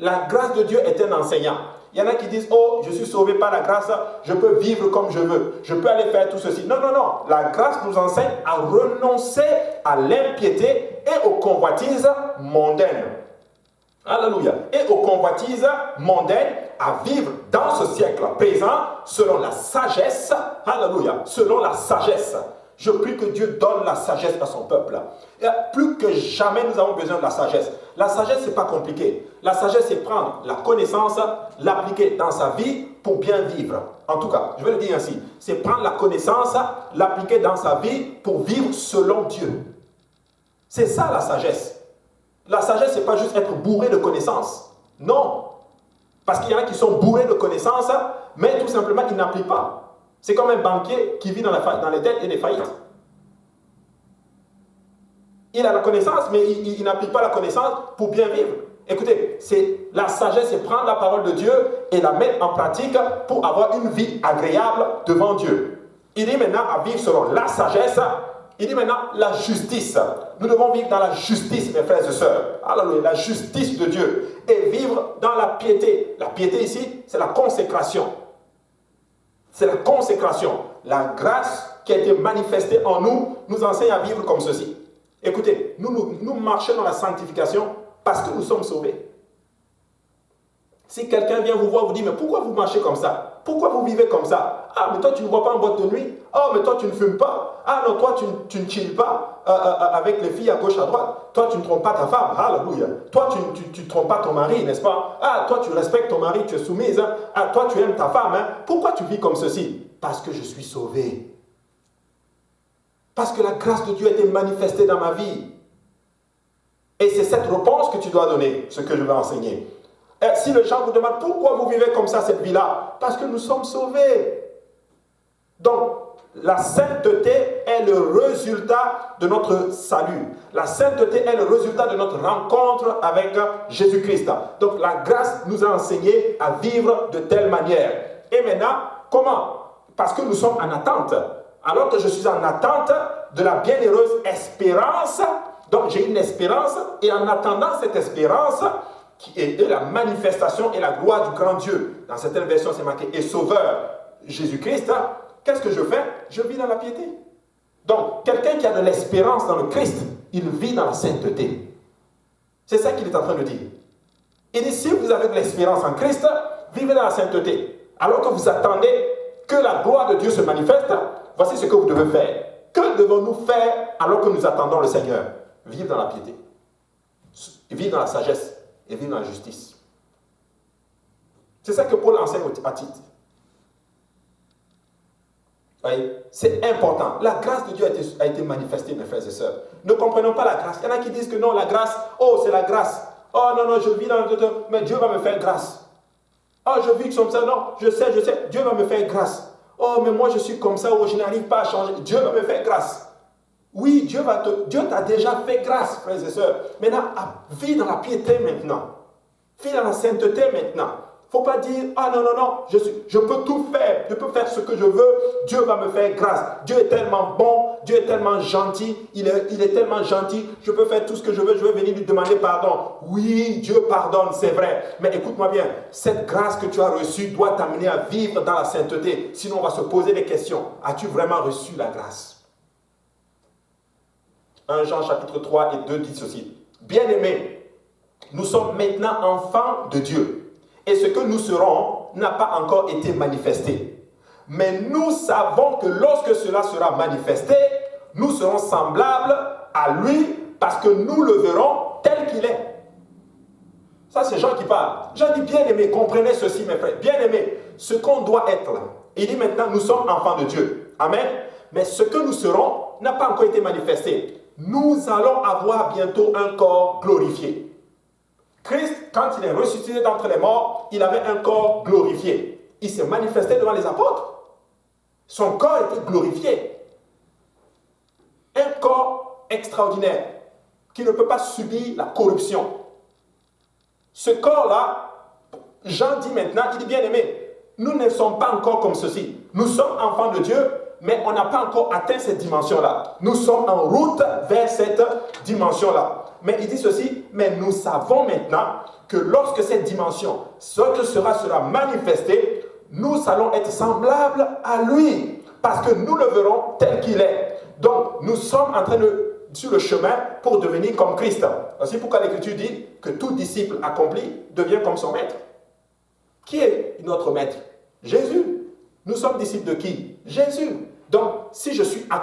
La grâce de Dieu est un enseignant. Il y en a qui disent, oh, je suis sauvé par la grâce, je peux vivre comme je veux, je peux aller faire tout ceci. Non, non, non. La grâce nous enseigne à renoncer à l'impiété et aux convoitises mondaines. Alléluia. Et aux convoitises mondaines, à vivre dans ce siècle présent selon la sagesse. Alléluia. Selon la sagesse. Je prie que Dieu donne la sagesse à son peuple. Et plus que jamais, nous avons besoin de la sagesse. La sagesse, ce n'est pas compliqué. La sagesse, c'est prendre la connaissance, l'appliquer dans sa vie pour bien vivre. En tout cas, je vais le dire ainsi. C'est prendre la connaissance, l'appliquer dans sa vie pour vivre selon Dieu. C'est ça la sagesse. La sagesse, ce n'est pas juste être bourré de connaissances. Non. Parce qu'il y en a qui sont bourrés de connaissances, mais tout simplement, ils n'appliquent pas. C'est comme un banquier qui vit dans les dettes et les faillites. Il a la connaissance, mais il n'applique pas la connaissance pour bien vivre. Écoutez, la sagesse, c'est prendre la parole de Dieu et la mettre en pratique pour avoir une vie agréable devant Dieu. Il dit maintenant à vivre selon la sagesse. Il dit maintenant la justice. Nous devons vivre dans la justice, mes frères et sœurs. Alléluia, la justice de Dieu. Et vivre dans la piété. La piété ici, c'est la consécration. C'est la consécration. La grâce qui a été manifestée en nous nous enseigne à vivre comme ceci. Écoutez, nous marchons dans la sanctification parce que nous sommes sauvés. Si quelqu'un vient vous voir, vous dit, mais pourquoi vous marchez comme ça? Pourquoi vous vivez comme ça? Ah, mais toi, tu ne vois pas en boîte de nuit. Oh, mais toi, tu ne fumes pas. Ah, non, toi, tu ne chilles pas avec les filles à gauche, à droite. Toi, tu ne trompes pas ta femme. Alléluia. Toi, tu ne trompes pas ton mari, n'est-ce pas? Ah, toi, tu respectes ton mari, tu es soumise. Hein? Ah, toi, tu aimes ta femme. Hein? Pourquoi tu vis comme ceci? Parce que je suis sauvé. Parce que la grâce de Dieu a été manifestée dans ma vie. Et c'est cette réponse que tu dois donner, ce que je vais enseigner. Et si les gens vous demandent pourquoi vous vivez comme ça cette vie-là, parce que nous sommes sauvés. Donc, la sainteté est le résultat de notre salut. La sainteté est le résultat de notre rencontre avec Jésus-Christ. Donc, la grâce nous a enseigné à vivre de telle manière. Et maintenant, comment? Parce que nous sommes en attente. Alors que je suis en attente de la bienheureuse espérance, donc j'ai une espérance, et en attendant cette espérance, qui est la manifestation et la gloire du grand Dieu, dans certaines versions c'est marqué, et sauveur Jésus-Christ, qu'est-ce que je fais? Je vis dans la piété. Donc, quelqu'un qui a de l'espérance dans le Christ, il vit dans la sainteté. C'est ça qu'il est en train de dire. Il dit, si vous avez de l'espérance en Christ, vivez dans la sainteté. Alors que vous attendez que la gloire de Dieu se manifeste, voici ce que vous devez faire. Que devons-nous faire alors que nous attendons le Seigneur? Vivre dans la piété, vivre dans la sagesse et vivre dans la justice. C'est ça que Paul enseigne à Tite. C'est important. La grâce de Dieu a été manifestée, mes frères et sœurs. Ne comprenons pas la grâce. Il y en a qui disent que non, la grâce, oh, c'est la grâce. Oh, non, je vis dans le temps, mais Dieu va me faire grâce. Oh, je vis comme ça. Non, je sais, Dieu va me faire grâce. Oh, mais moi, je suis comme ça, oh, je n'arrive pas à changer. Dieu va me faire grâce. Oui, Dieu t'a déjà fait grâce, frères et sœurs. Maintenant, vis dans la piété maintenant. Vis dans la sainteté maintenant. Il ne faut pas dire, ah non, je peux tout faire, je peux faire ce que je veux, Dieu va me faire grâce. Dieu est tellement bon, Dieu est tellement gentil, il est tellement gentil, je peux faire tout ce que je veux, je vais venir lui demander pardon. Oui, Dieu pardonne, c'est vrai. Mais écoute-moi bien, cette grâce que tu as reçue doit t'amener à vivre dans la sainteté. Sinon, on va se poser des questions. As-tu vraiment reçu la grâce? 1 Jean chapitre 3 et 2 dit ceci. Bien-aimés, nous sommes maintenant enfants de Dieu. Et ce que nous serons n'a pas encore été manifesté. Mais nous savons que lorsque cela sera manifesté, nous serons semblables à lui parce que nous le verrons tel qu'il est. Ça, c'est Jean qui parle. Jean dit, bien-aimés, comprenez ceci, mes frères. Bien-aimés, ce qu'on doit être là. Il dit maintenant, nous sommes enfants de Dieu. Amen. Mais ce que nous serons n'a pas encore été manifesté. Nous allons avoir bientôt un corps glorifié. Christ, quand il est ressuscité d'entre les morts, il avait un corps glorifié. Il s'est manifesté devant les apôtres. Son corps était glorifié. Un corps extraordinaire qui ne peut pas subir la corruption. Ce corps-là, Jean dit maintenant, il dit bien aimé, nous ne sommes pas encore comme ceci. Nous sommes enfants de Dieu, mais on n'a pas encore atteint cette dimension-là. Nous sommes en route vers cette dimension-là. Mais il dit ceci, mais nous savons maintenant que lorsque cette dimension, ce que sera manifestée, nous allons être semblables à lui, parce que nous le verrons tel qu'il est. Donc, nous sommes en train sur le chemin pour devenir comme Christ. C'est pourquoi l'Écriture dit que tout disciple accompli devient comme son maître. Qui est notre maître? Jésus. Nous sommes disciples de qui? Jésus. Donc,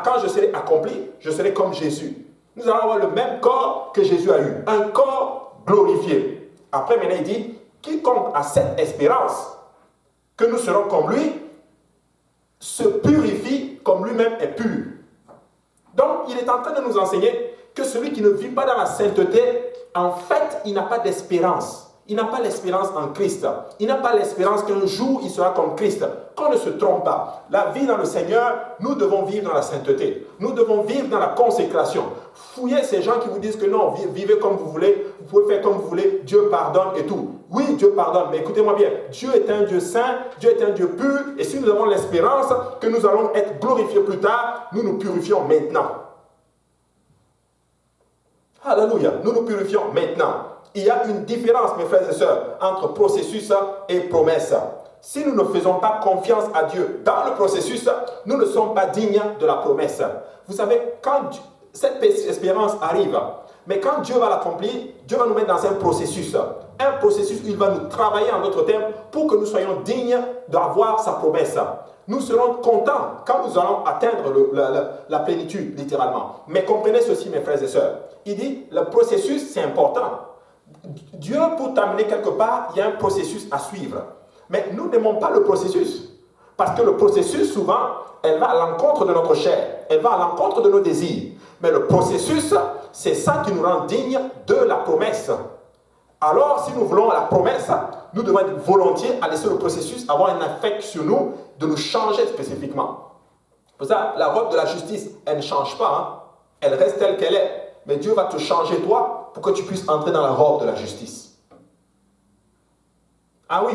quand je serai accompli, je serai comme Jésus. Nous allons avoir le même corps que Jésus a eu. Un corps glorifié. Après, maintenant, il dit, quiconque a cette espérance que nous serons comme lui, se purifie comme lui-même est pur. Donc, il est en train de nous enseigner que celui qui ne vit pas dans la sainteté, en fait, il n'a pas d'espérance. Il n'a pas l'espérance en Christ. Il n'a pas l'espérance qu'un jour il sera comme Christ. Qu'on ne se trompe pas. La vie dans le Seigneur, nous devons vivre dans la sainteté. Nous devons vivre dans la consécration. Fouillez ces gens qui vous disent que non, vivez comme vous voulez, vous pouvez faire comme vous voulez, Dieu pardonne et tout. Oui, Dieu pardonne, mais écoutez-moi bien, Dieu est un Dieu saint, Dieu est un Dieu pur, et si nous avons l'espérance que nous allons être glorifiés plus tard, nous nous purifions maintenant. Alléluia, nous nous purifions maintenant. Il y a une différence, mes frères et sœurs, entre processus et promesse. Si nous ne faisons pas confiance à Dieu dans le processus, nous ne sommes pas dignes de la promesse. Vous savez, quand cette espérance arrive, mais quand Dieu va l'accomplir, Dieu va nous mettre dans un processus. Un processus où il va nous travailler en notre terme pour que nous soyons dignes d'avoir sa promesse. Nous serons contents quand nous allons atteindre la plénitude, littéralement. Mais comprenez ceci, mes frères et sœurs. Il dit, le processus, c'est important. Dieu, pour t'amener quelque part, il y a un processus à suivre. Mais nous n'aimons pas le processus. Parce que le processus, souvent, elle va à l'encontre de notre chair. Elle va à l'encontre de nos désirs. Mais le processus, c'est ça qui nous rend dignes de la promesse. Alors, si nous voulons la promesse, nous devons être volontiers à laisser le processus avoir un effet sur nous, de nous changer spécifiquement. Pour ça, la robe de la justice, elle ne change pas. Hein? Elle reste telle qu'elle est. Mais Dieu va te changer, toi, pour que tu puisses entrer dans la robe de la justice. Ah oui,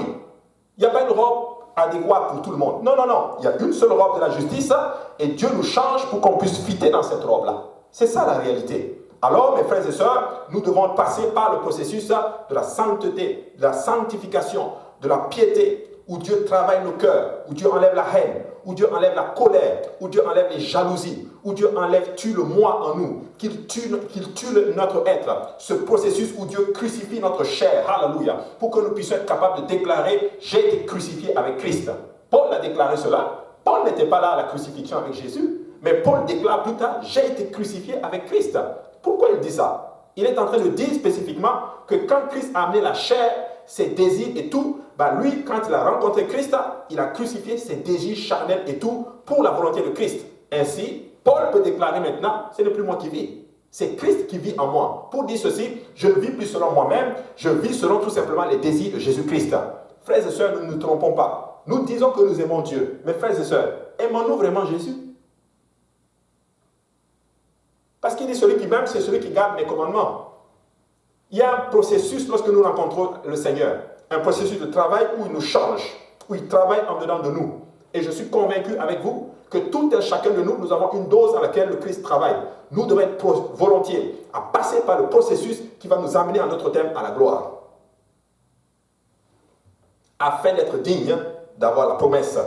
il n'y a pas une robe adéquate pour tout le monde. Non, non, non. Il y a une seule robe de la justice et Dieu nous change pour qu'on puisse fitter dans cette robe-là. C'est ça la réalité. Alors, mes frères et sœurs, nous devons passer par le processus de la sainteté, de la sanctification, de la piété, où Dieu travaille nos cœurs, où Dieu enlève la haine, où Dieu enlève la colère, où Dieu enlève les jalousies, où Dieu tue le moi en nous, qu'il tue notre être. Ce processus où Dieu crucifie notre chair, alléluia, pour que nous puissions être capables de déclarer « J'ai été crucifié avec Christ ». Paul a déclaré cela. Paul n'était pas là à la crucifixion avec Jésus, mais Paul déclare plus tard « J'ai été crucifié avec Christ ». Pourquoi il dit ça? Il est en train de dire spécifiquement que quand Christ a amené la chair, ses désirs et tout, lui, quand il a rencontré Christ, il a crucifié ses désirs charnels et tout pour la volonté de Christ. Ainsi, Paul peut déclarer maintenant, ce n'est plus moi qui vis, c'est Christ qui vit en moi. Pour dire ceci, je ne vis plus selon moi-même, je vis selon tout simplement les désirs de Jésus-Christ. Frères et sœurs, nous ne nous trompons pas. Nous disons que nous aimons Dieu. Mais frères et sœurs, aimons-nous vraiment Jésus? Parce qu'il dit celui qui m'aime, c'est celui qui garde mes commandements. Il y a un processus lorsque nous rencontrons le Seigneur. Un processus de travail où il nous change, où il travaille en dedans de nous. Et je suis convaincu avec vous que tout un chacun de nous, nous avons une dose dans laquelle le Christ travaille. Nous devons être volontiers à passer par le processus qui va nous amener en notre thème à la gloire. Afin d'être digne d'avoir la promesse.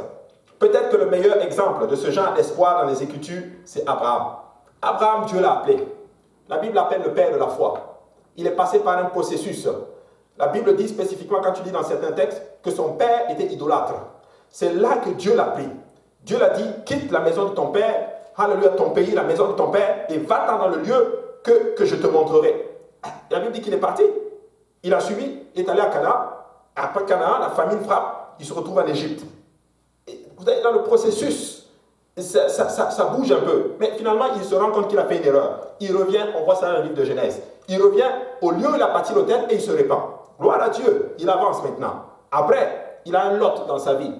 Peut-être que le meilleur exemple de ce genre d'espoir dans les Écritures, c'est Abraham. Abraham, Dieu l'a appelé. La Bible l'appelle le père de la foi. Il est passé par un processus. La Bible dit spécifiquement, quand tu lis dans certains textes, que son père était idolâtre. C'est là que Dieu l'a pris. Dieu l'a dit, quitte la maison de ton père, alléluia, ton pays, la maison de ton père, et va-t'en dans le lieu que je te montrerai. La Bible dit qu'il est parti. Il a suivi, il est allé à Canaan. Après Canaan, la famine frappe, il se retrouve en Égypte. Et vous êtes dans le processus. Ça bouge un peu. Mais finalement, il se rend compte qu'il a fait une erreur. Il revient, on voit ça dans le livre de Genèse. Il revient au lieu où il a bâti l'autel et il se répand. Gloire à Dieu, il avance maintenant. Après, il a un Lot dans sa vie.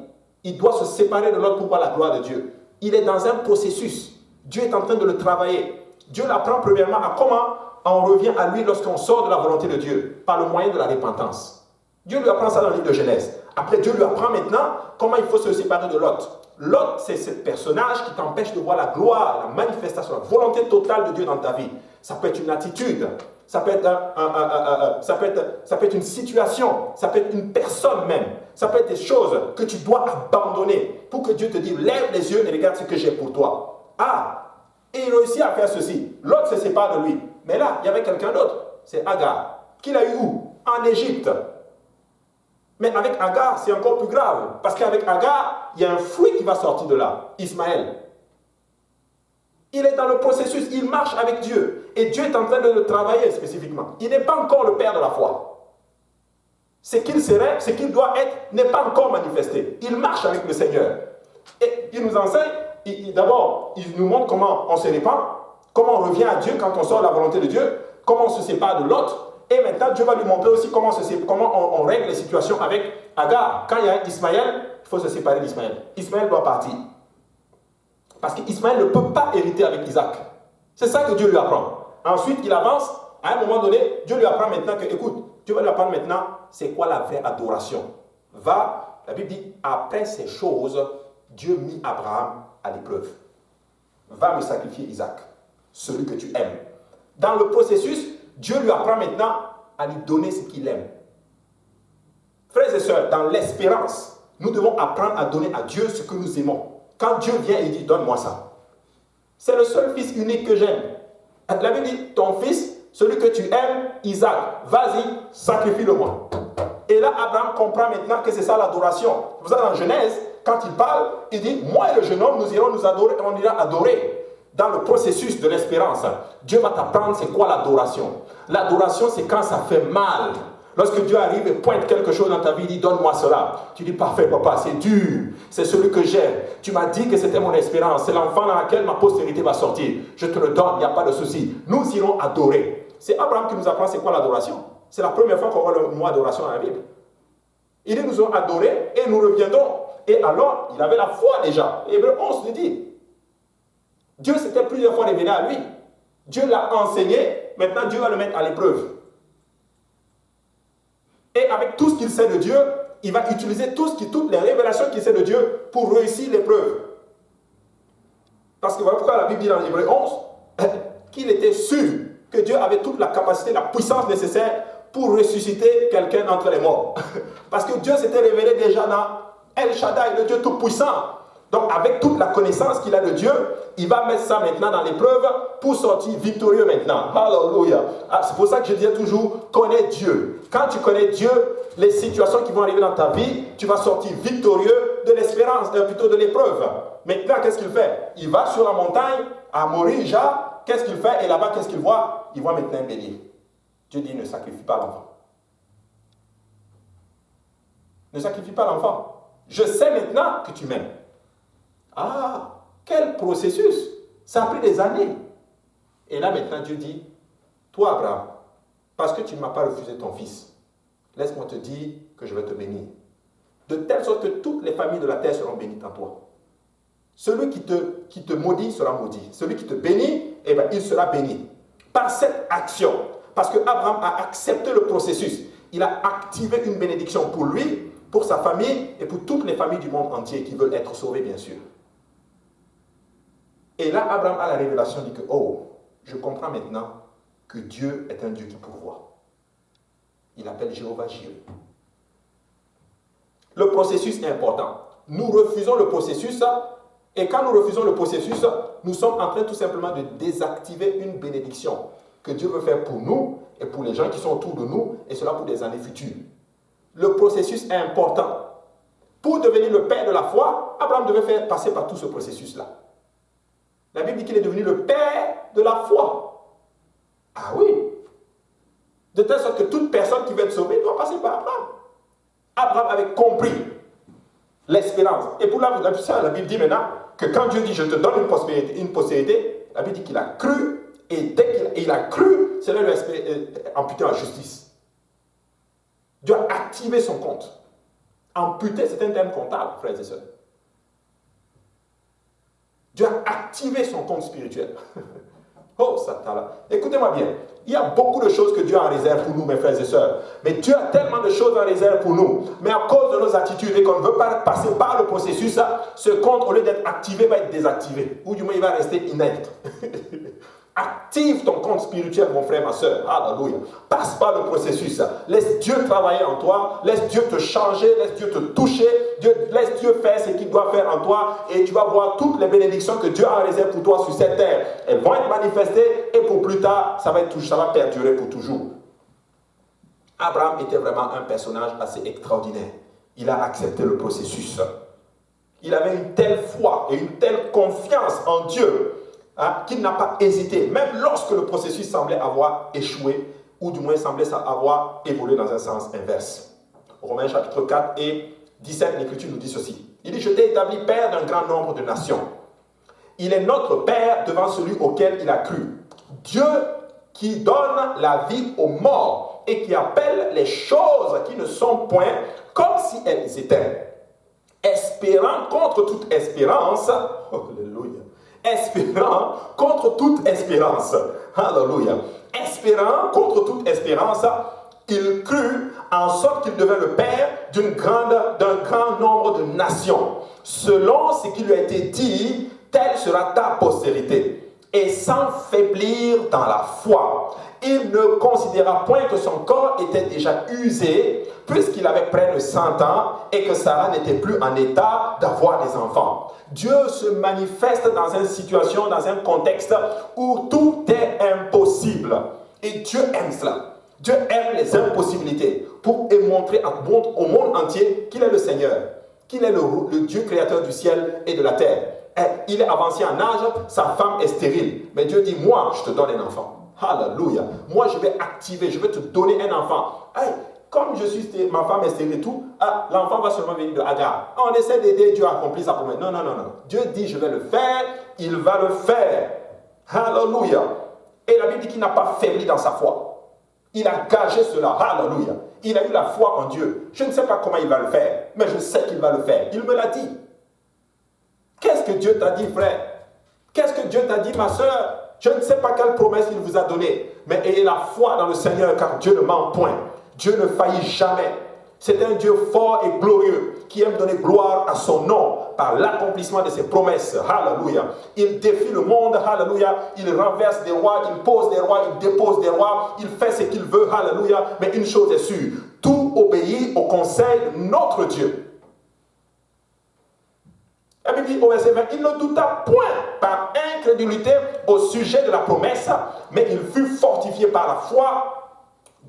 Il doit se séparer de Lot pour voir la gloire de Dieu. Il est dans un processus. Dieu est en train de le travailler. Dieu l'apprend premièrement à comment on revient à lui lorsqu'on sort de la volonté de Dieu, par le moyen de la repentance. Dieu lui apprend ça dans le livre de Genèse. Après, Dieu lui apprend maintenant comment il faut se séparer de Lot. Lot, c'est ce personnage qui t'empêche de voir la gloire, la manifestation, la volonté totale de Dieu dans ta vie. Ça peut être une attitude, ça peut être une situation, ça peut être une personne même. Ça peut être des choses que tu dois abandonner pour que Dieu te dise, lève les yeux et regarde ce que j'ai pour toi. Ah, et il réussit à faire ceci. L'autre se sépare de lui. Mais là, il y avait quelqu'un d'autre. C'est Agar. Qu'il a eu où? En Égypte. Mais avec Agar, c'est encore plus grave. Parce qu'avec Agar, il y a un fruit qui va sortir de là. Ismaël. Il est dans le processus, il marche avec Dieu. Et Dieu est en train de le travailler spécifiquement. Il n'est pas encore le père de la foi. Ce qu'il serait, ce qu'il doit être, n'est pas encore manifesté. Il marche avec le Seigneur. Et il nous enseigne, d'abord, il nous montre comment on se répand, comment on revient à Dieu quand on sort de la volonté de Dieu, comment on se sépare de l'autre. Et maintenant, Dieu va lui montrer aussi comment on règle les situations avec Agar. Quand il y a Ismaël, il faut se séparer d'Ismaël. Ismaël doit partir. Parce qu'Ismaël ne peut pas hériter avec Isaac. C'est ça que Dieu lui apprend. Ensuite, il avance. À un moment donné, Dieu lui apprend maintenant que, écoute, Dieu va lui apprendre maintenant, c'est quoi la vraie adoration. La Bible dit, après ces choses, Dieu mit Abraham à l'épreuve. Va me sacrifier Isaac, celui que tu aimes. Dans le processus, Dieu lui apprend maintenant à lui donner ce qu'il aime. Frères et sœurs, dans l'espérance, nous devons apprendre à donner à Dieu ce que nous aimons. Quand Dieu vient et dit, donne-moi ça. C'est le seul fils unique que j'aime. La Bible dit, ton fils, celui que tu aimes, Isaac, vas-y, sacrifie-le-moi. Et là, Abraham comprend maintenant que c'est ça l'adoration. Vous savez, dans Genèse, quand il parle, il dit, moi et le jeune homme, nous irons nous adorer, on ira adorer. Dans le processus de l'espérance, Dieu va t'apprendre c'est quoi l'adoration. L'adoration, c'est quand ça fait mal. Lorsque Dieu arrive et pointe quelque chose dans ta vie, il dit donne-moi cela. Tu dis parfait papa, c'est dur, c'est celui que j'ai. Tu m'as dit que c'était mon espérance, c'est l'enfant dans lequel ma postérité va sortir. Je te le donne, il n'y a pas de souci. Nous irons adorer. C'est Abraham qui nous apprend c'est quoi l'adoration. C'est la première fois qu'on voit le mot adoration dans la Bible. Il dit nous allons adorer et nous reviendrons. Et alors, il avait la foi déjà. Hébreux 11 le dit. Dieu s'était plusieurs fois révélé à lui. Dieu l'a enseigné, maintenant Dieu va le mettre à l'épreuve. Et avec tout ce qu'il sait de Dieu, il va utiliser toutes les révélations qu'il sait de Dieu pour réussir l'épreuve. Parce que voilà pourquoi la Bible dit dans Hébreux 11 qu'il était sûr que Dieu avait toute la capacité, la puissance nécessaire pour ressusciter quelqu'un entre les morts. Parce que Dieu s'était révélé déjà dans El Shaddai, le Dieu tout-puissant. Donc avec toute la connaissance qu'il a de Dieu, il va mettre ça maintenant dans l'épreuve pour sortir victorieux maintenant. Alléluia. C'est pour ça que je disais toujours, connais Dieu. Quand tu connais Dieu, les situations qui vont arriver dans ta vie, tu vas sortir victorieux de l'espérance, plutôt de l'épreuve. Maintenant, qu'est-ce qu'il fait? Il va sur la montagne, à Morija, qu'est-ce qu'il fait? Et là-bas, qu'est-ce qu'il voit? Il voit maintenant un bélier. Dieu dit, ne sacrifie pas l'enfant. Ne sacrifie pas l'enfant. Je sais maintenant que tu m'aimes. Ah, quel processus! Ça a pris des années. Et là maintenant Dieu dit, toi Abraham, parce que tu ne m'as pas refusé ton fils, laisse-moi te dire que je vais te bénir. De telle sorte que toutes les familles de la terre seront bénies en toi. Celui qui te maudit sera maudit. Celui qui te bénit, eh bien, il sera béni. Par cette action, parce que Abraham a accepté le processus, il a activé une bénédiction pour lui, pour sa famille et pour toutes les familles du monde entier qui veulent être sauvées, bien sûr. Et là, Abraham a la révélation, dit que, oh, je comprends maintenant que Dieu est un Dieu qui pourvoit. Il appelle Jéhovah Jireh. Le processus est important. Nous refusons le processus, et quand nous refusons le processus, nous sommes en train tout simplement de désactiver une bénédiction que Dieu veut faire pour nous et pour les gens qui sont autour de nous, et cela pour des années futures. Le processus est important. Pour devenir le père de la foi, Abraham devait passer par tout ce processus-là. La Bible dit qu'il est devenu le père de la foi. Ah oui. De telle sorte que toute personne qui veut être sauvée doit passer par Abraham. Abraham avait compris l'espérance. Et pour la Bible dit maintenant que quand Dieu dit je te donne une postérité, la Bible dit qu'il a cru, et dès qu'il a cru, c'est là le amputé en justice. Dieu a activé son compte. Amputé, c'est un terme comptable, frères et sœurs. Dieu a activé son compte spirituel. Oh, Satan. Écoutez-moi bien. Il y a beaucoup de choses que Dieu a en réserve pour nous, mes frères et sœurs. Mais Dieu a tellement de choses en réserve pour nous. Mais à cause de nos attitudes et qu'on ne veut pas passer par le processus, ce compte, au lieu d'être activé, va être désactivé. Ou du moins, il va rester inerte. Active ton compte spirituel, mon frère, ma soeur. Alléluia. Passe par le processus. Laisse Dieu travailler en toi. Laisse Dieu te changer. Laisse Dieu te toucher. Laisse Dieu faire ce qu'il doit faire en toi. Et tu vas voir toutes les bénédictions que Dieu a en réserve pour toi sur cette terre. Elles vont être manifestées. Et pour plus tard, ça va perdurer pour toujours. Abraham était vraiment un personnage assez extraordinaire. Il a accepté le processus. Il avait une telle foi et une telle confiance en Dieu, qu'il n'a pas hésité, même lorsque le processus semblait avoir échoué, ou du moins semblait avoir évolué dans un sens inverse. Romains chapitre 4 et 17, l'Écriture nous dit ceci. Il dit, je t'ai établi père d'un grand nombre de nations. Il est notre père devant celui auquel il a cru. Dieu qui donne la vie aux morts et qui appelle les choses qui ne sont point comme si elles étaient. Espérant contre toute espérance, alléluia, espérant contre toute espérance. Alléluia. Espérant contre toute espérance, il crut en sorte qu'il devint le père d'un grand nombre de nations. Selon ce qui lui a été dit, telle sera ta postérité. Et sans faiblir dans la foi, il ne considéra point que son corps était déjà usé, puisqu'il avait près de 100 ans et que Sarah n'était plus en état d'avoir des enfants. Dieu se manifeste dans une situation, dans un contexte où tout est impossible. Et Dieu aime cela. Dieu aime les impossibilités pour montrer au monde entier qu'il est le Seigneur, qu'il est le Dieu créateur du ciel et de la terre. Il est avancé en âge, sa femme est stérile. Mais Dieu dit, moi, je te donne un enfant. Alléluia. Moi, je vais activer, je vais te donner un enfant. Hey, comme ma femme est stérile et tout, l'enfant va seulement venir de Agar. On essaie d'aider Dieu à accomplir sa promesse. Non. Dieu dit, je vais le faire, il va le faire. Alléluia. Et la Bible dit qu'il n'a pas faibli dans sa foi. Il a gagé cela. Alléluia. Il a eu la foi en Dieu. Je ne sais pas comment il va le faire, mais je sais qu'il va le faire. Il me l'a dit. Qu'est-ce que Dieu t'a dit, frère? Qu'est-ce que Dieu t'a dit, ma soeur? Je ne sais pas quelle promesse il vous a donnée, mais ayez la foi dans le Seigneur, car Dieu ne ment point. Dieu ne faillit jamais. C'est un Dieu fort et glorieux qui aime donner gloire à son nom par l'accomplissement de ses promesses. Alléluia. Il défie le monde. Alléluia. Il renverse des rois, il pose des rois, il dépose des rois. Il fait ce qu'il veut. Alléluia. Mais une chose est sûre, tout obéit au conseil de notre Dieu. La Bible dit au verset 20, il ne douta point par incrédulité au sujet de la promesse, mais il fut fortifié par la foi,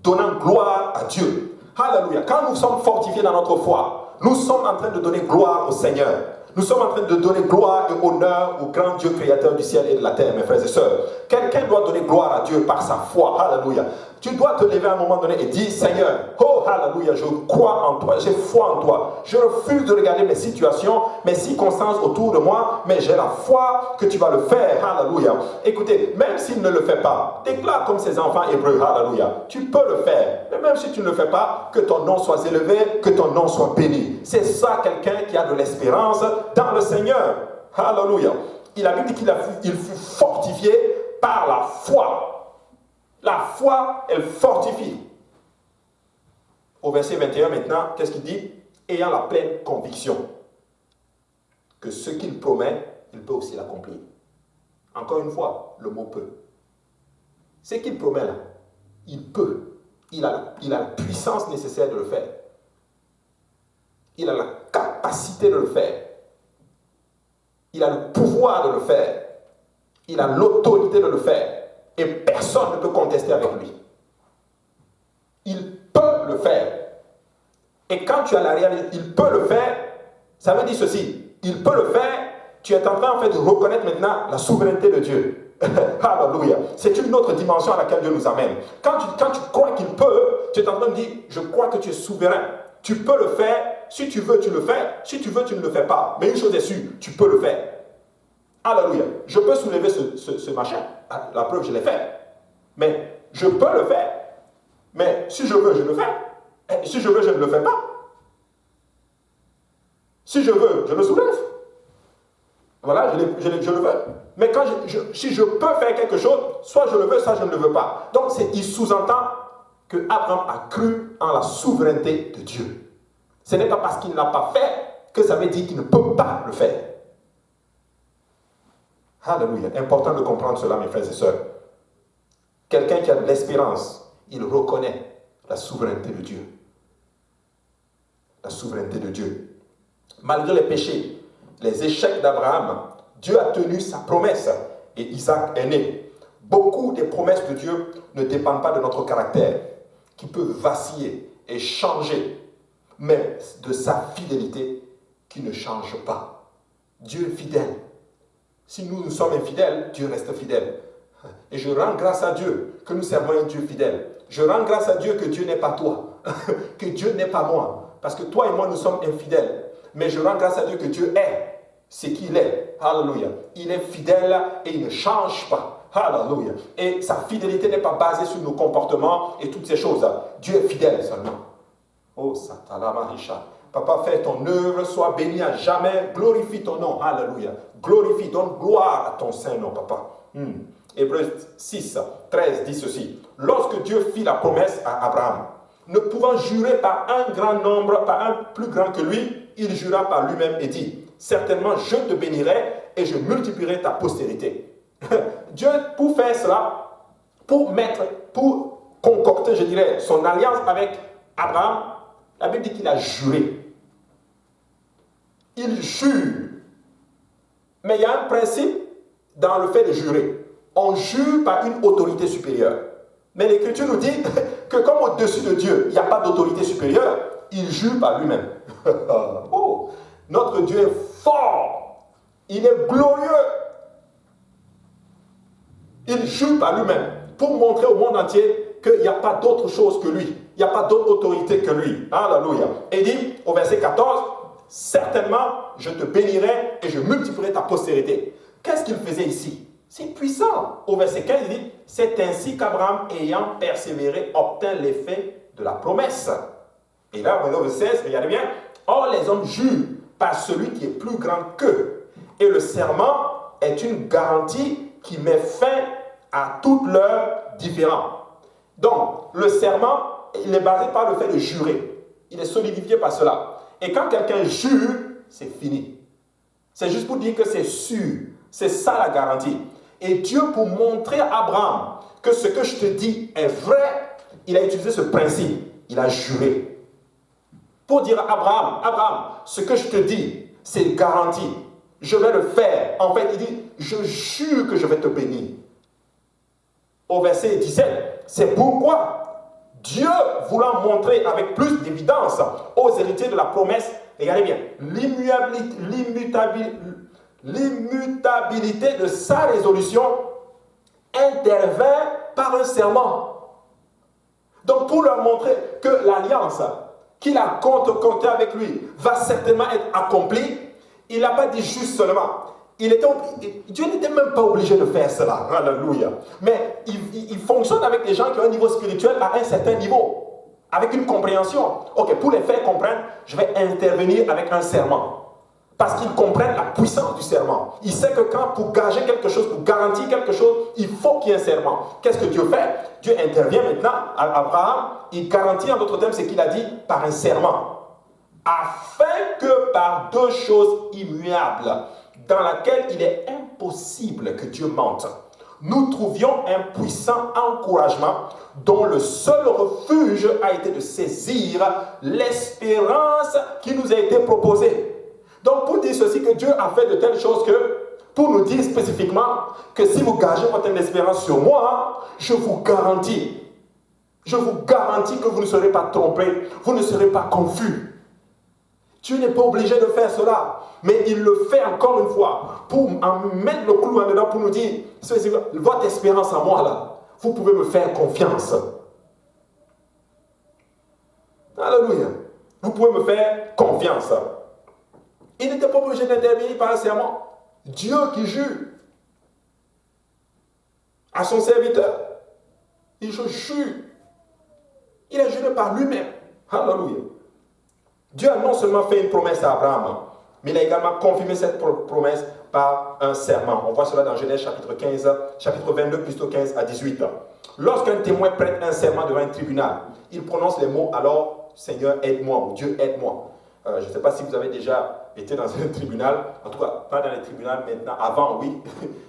donnant gloire à Dieu. Alléluia. Quand nous sommes fortifiés dans notre foi, nous sommes en train de donner gloire au Seigneur. Nous sommes en train de donner gloire et honneur au grand Dieu créateur du ciel et de la terre, mes frères et sœurs. Quelqu'un doit donner gloire à Dieu par sa foi. Alléluia. Tu dois te lever à un moment donné et dire, Seigneur, oh, alléluia, je crois en toi, j'ai foi en toi. Je refuse de regarder mes situations, mes circonstances autour de moi, mais j'ai la foi que tu vas le faire. Alléluia. Écoutez, même s'il ne le fait pas, déclare comme ces enfants hébreux. Alléluia. Tu peux le faire. Mais même si tu ne le fais pas, que ton nom soit élevé, que ton nom soit béni. C'est ça quelqu'un qui a de l'espérance dans le Seigneur. Alléluia. Il a dit qu'il fut fortifié par la foi. La foi, elle fortifie. Au verset 21 maintenant, qu'est-ce qu'il dit? Ayant la pleine conviction que ce qu'il promet, il peut aussi l'accomplir. Encore une fois, le mot peut. Ce qu'il promet là, il peut. Il a la puissance nécessaire de le faire. Il a la capacité de le faire. Il a le pouvoir de le faire. Il a l'autorité de le faire. Et personne ne peut contester avec lui. Il peut le faire. Et quand tu as la réalité, il peut le faire, ça veut dire ceci. Il peut le faire, tu es en train en fait de reconnaître maintenant la souveraineté de Dieu. Alléluia. C'est une autre dimension à laquelle Dieu nous amène. Quand tu crois qu'il peut, tu es en train de dire, je crois que tu es souverain. Tu peux le faire. Si tu veux, tu le fais. Si tu veux, tu ne le fais pas. Mais une chose est sûre, tu peux le faire. Alléluia. Je peux soulever ce machin. La preuve, je l'ai fait. Mais je peux le faire. Mais si je veux, je le fais. Et si je veux, je ne le fais pas. Si je veux, je le soulève. Voilà, je le veux. Mais si je peux faire quelque chose, soit je le veux, soit je ne le veux pas. Donc, il sous-entend que Abraham a cru en la souveraineté de Dieu. Ce n'est pas parce qu'il ne l'a pas fait que ça veut dire qu'il ne peut pas le faire. Alléluia. Important de comprendre cela, mes frères et sœurs. Quelqu'un qui a de l'espérance, il reconnaît la souveraineté de Dieu. La souveraineté de Dieu. Malgré les péchés, les échecs d'Abraham, Dieu a tenu sa promesse et Isaac est né. Beaucoup des promesses de Dieu ne dépendent pas de notre caractère, qui peut vaciller et changer, mais de sa fidélité qui ne change pas. Dieu est fidèle. Si nous sommes infidèles, Dieu reste fidèle. Et je rends grâce à Dieu que nous servons un Dieu fidèle. Je rends grâce à Dieu que Dieu n'est pas toi, que Dieu n'est pas moi. Parce que toi et moi, nous sommes infidèles. Mais je rends grâce à Dieu que Dieu est ce qu'il est. Alléluia. Il est fidèle et il ne change pas. Alléluia. Et sa fidélité n'est pas basée sur nos comportements et toutes ces choses. Dieu est fidèle seulement. Oh, Satalamarisha. Papa, fais ton œuvre, sois béni à jamais, glorifie ton nom, alléluia. Glorifie, donne gloire à ton saint nom, papa. Hébreux 6, 13 dit ceci. Lorsque Dieu fit la promesse à Abraham, ne pouvant jurer par un grand nombre, par un plus grand que lui, il jura par lui-même et dit, certainement je te bénirai et je multiplierai ta postérité. Dieu, pour faire cela, pour concocter, je dirais, son alliance avec Abraham, la Bible dit qu'il a juré. Il jure. Mais il y a un principe dans le fait de jurer. On jure par une autorité supérieure. Mais l'Écriture nous dit que comme au-dessus de Dieu, il n'y a pas d'autorité supérieure, il jure par lui-même. Oh, notre Dieu est fort. Il est glorieux. Il jure par lui-même pour montrer au monde entier qu'il n'y a pas d'autre chose que lui. Il n'y a pas d'autre autorité que lui. Alléluia. Et il dit au verset 14, certainement, je te bénirai et je multiplierai ta postérité. Qu'est-ce qu'il faisait ici? C'est puissant. Au verset 15, il dit, c'est ainsi qu'Abraham, ayant persévéré, obtint l'effet de la promesse. Et là, au verset 16, regardez bien, or les hommes jurent par celui qui est plus grand qu'eux. Et le serment est une garantie qui met fin à toutes leurs différends. Donc, le serment, il est basé par le fait de jurer. Il est solidifié par cela. Et quand quelqu'un jure, c'est fini. C'est juste pour dire que c'est sûr. C'est ça la garantie. Et Dieu, pour montrer à Abraham que ce que je te dis est vrai, il a utilisé ce principe. Il a juré. Pour dire à Abraham, Abraham, ce que je te dis, c'est garanti. Je vais le faire. En fait, il dit, je jure que je vais te bénir. Au verset 17, c'est pourquoi Dieu, voulant montrer avec plus d'évidence aux héritiers de la promesse, regardez bien, l'immutabilité de sa résolution, intervint par un serment. Donc, pour leur montrer que l'alliance qu'il a concoctée avec lui va certainement être accomplie, il n'a pas dit juste seulement. Dieu n'était même pas obligé de faire cela. Alléluia. Mais il fonctionne avec des gens qui ont un niveau spirituel à un certain niveau. Avec une compréhension. Ok, pour les faire comprendre, je vais intervenir avec un serment. Parce qu'ils comprennent la puissance du serment. Il sait que pour gager quelque chose, pour garantir quelque chose, il faut qu'il y ait un serment. Qu'est-ce que Dieu fait? Dieu intervient maintenant à Abraham. Il garantit, en d'autres termes, ce qu'il a dit par un serment. Afin que par deux choses immuables, dans laquelle il est impossible que Dieu mente, nous trouvions un puissant encouragement dont le seul refuge a été de saisir l'espérance qui nous a été proposée. Donc pour dire ceci, que Dieu a fait de telles choses que, pour nous dire spécifiquement que si vous gagez votre espérance sur moi, je vous garantis que vous ne serez pas trompés, vous ne serez pas confus. Dieu n'est pas obligé de faire cela, mais il le fait encore une fois pour mettre le clou en dedans, pour nous dire, votre espérance en moi là, vous pouvez me faire confiance. Alléluia. Vous pouvez me faire confiance. Il n'était pas obligé d'intervenir par un serment. Dieu qui jure à son serviteur, il jure. Il a juré par lui-même. Alléluia. Dieu a non seulement fait une promesse à Abraham, mais il a également confirmé cette promesse par un serment. On voit cela dans Genèse chapitre 22, plutôt 15 à 18. Lorsqu'un témoin prête un serment devant un tribunal, il prononce les mots « Alors, Seigneur, aide-moi » ou « Dieu, aide-moi ». Je ne sais pas si vous avez déjà été dans un tribunal, en tout cas pas dans les tribunaux maintenant, avant oui,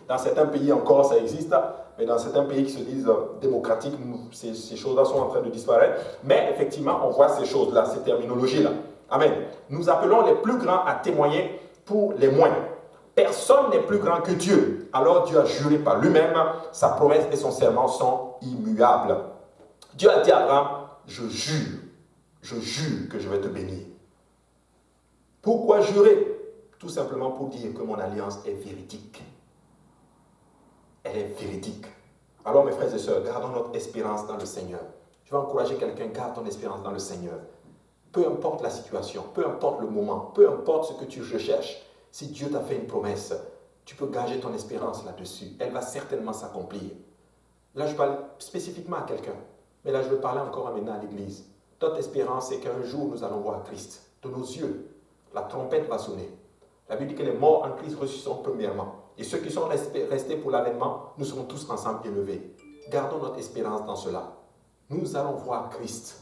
dans certains pays encore ça existe, mais dans certains pays qui se disent démocratiques, ces choses-là sont en train de disparaître. Mais effectivement, on voit ces choses-là, ces terminologies-là. Amen. Nous appelons les plus grands à témoigner pour les moindres. Personne n'est plus grand que Dieu. Alors Dieu a juré par lui-même, sa promesse et son serment sont immuables. Dieu a dit à Abraham, je jure que je vais te bénir. Pourquoi jurer? Tout simplement pour dire que mon alliance est véridique. Elle est véridique. Alors mes frères et sœurs, gardons notre espérance dans le Seigneur. Je vais encourager quelqu'un, garde ton espérance dans le Seigneur. Peu importe la situation, peu importe le moment, peu importe ce que tu recherches, si Dieu t'a fait une promesse, tu peux gager ton espérance là-dessus. Elle va certainement s'accomplir. Là, je parle spécifiquement à quelqu'un. Mais là, je veux parler encore maintenant à l'Église. Notre espérance, c'est qu'un jour, nous allons voir Christ. De nos yeux, la trompette va sonner. La Bible dit que les morts en Christ ressusciteront premièrement. Et ceux qui sont restés pour l'avènement, nous serons tous ensemble élevés. Gardons notre espérance dans cela. Nous allons voir Christ.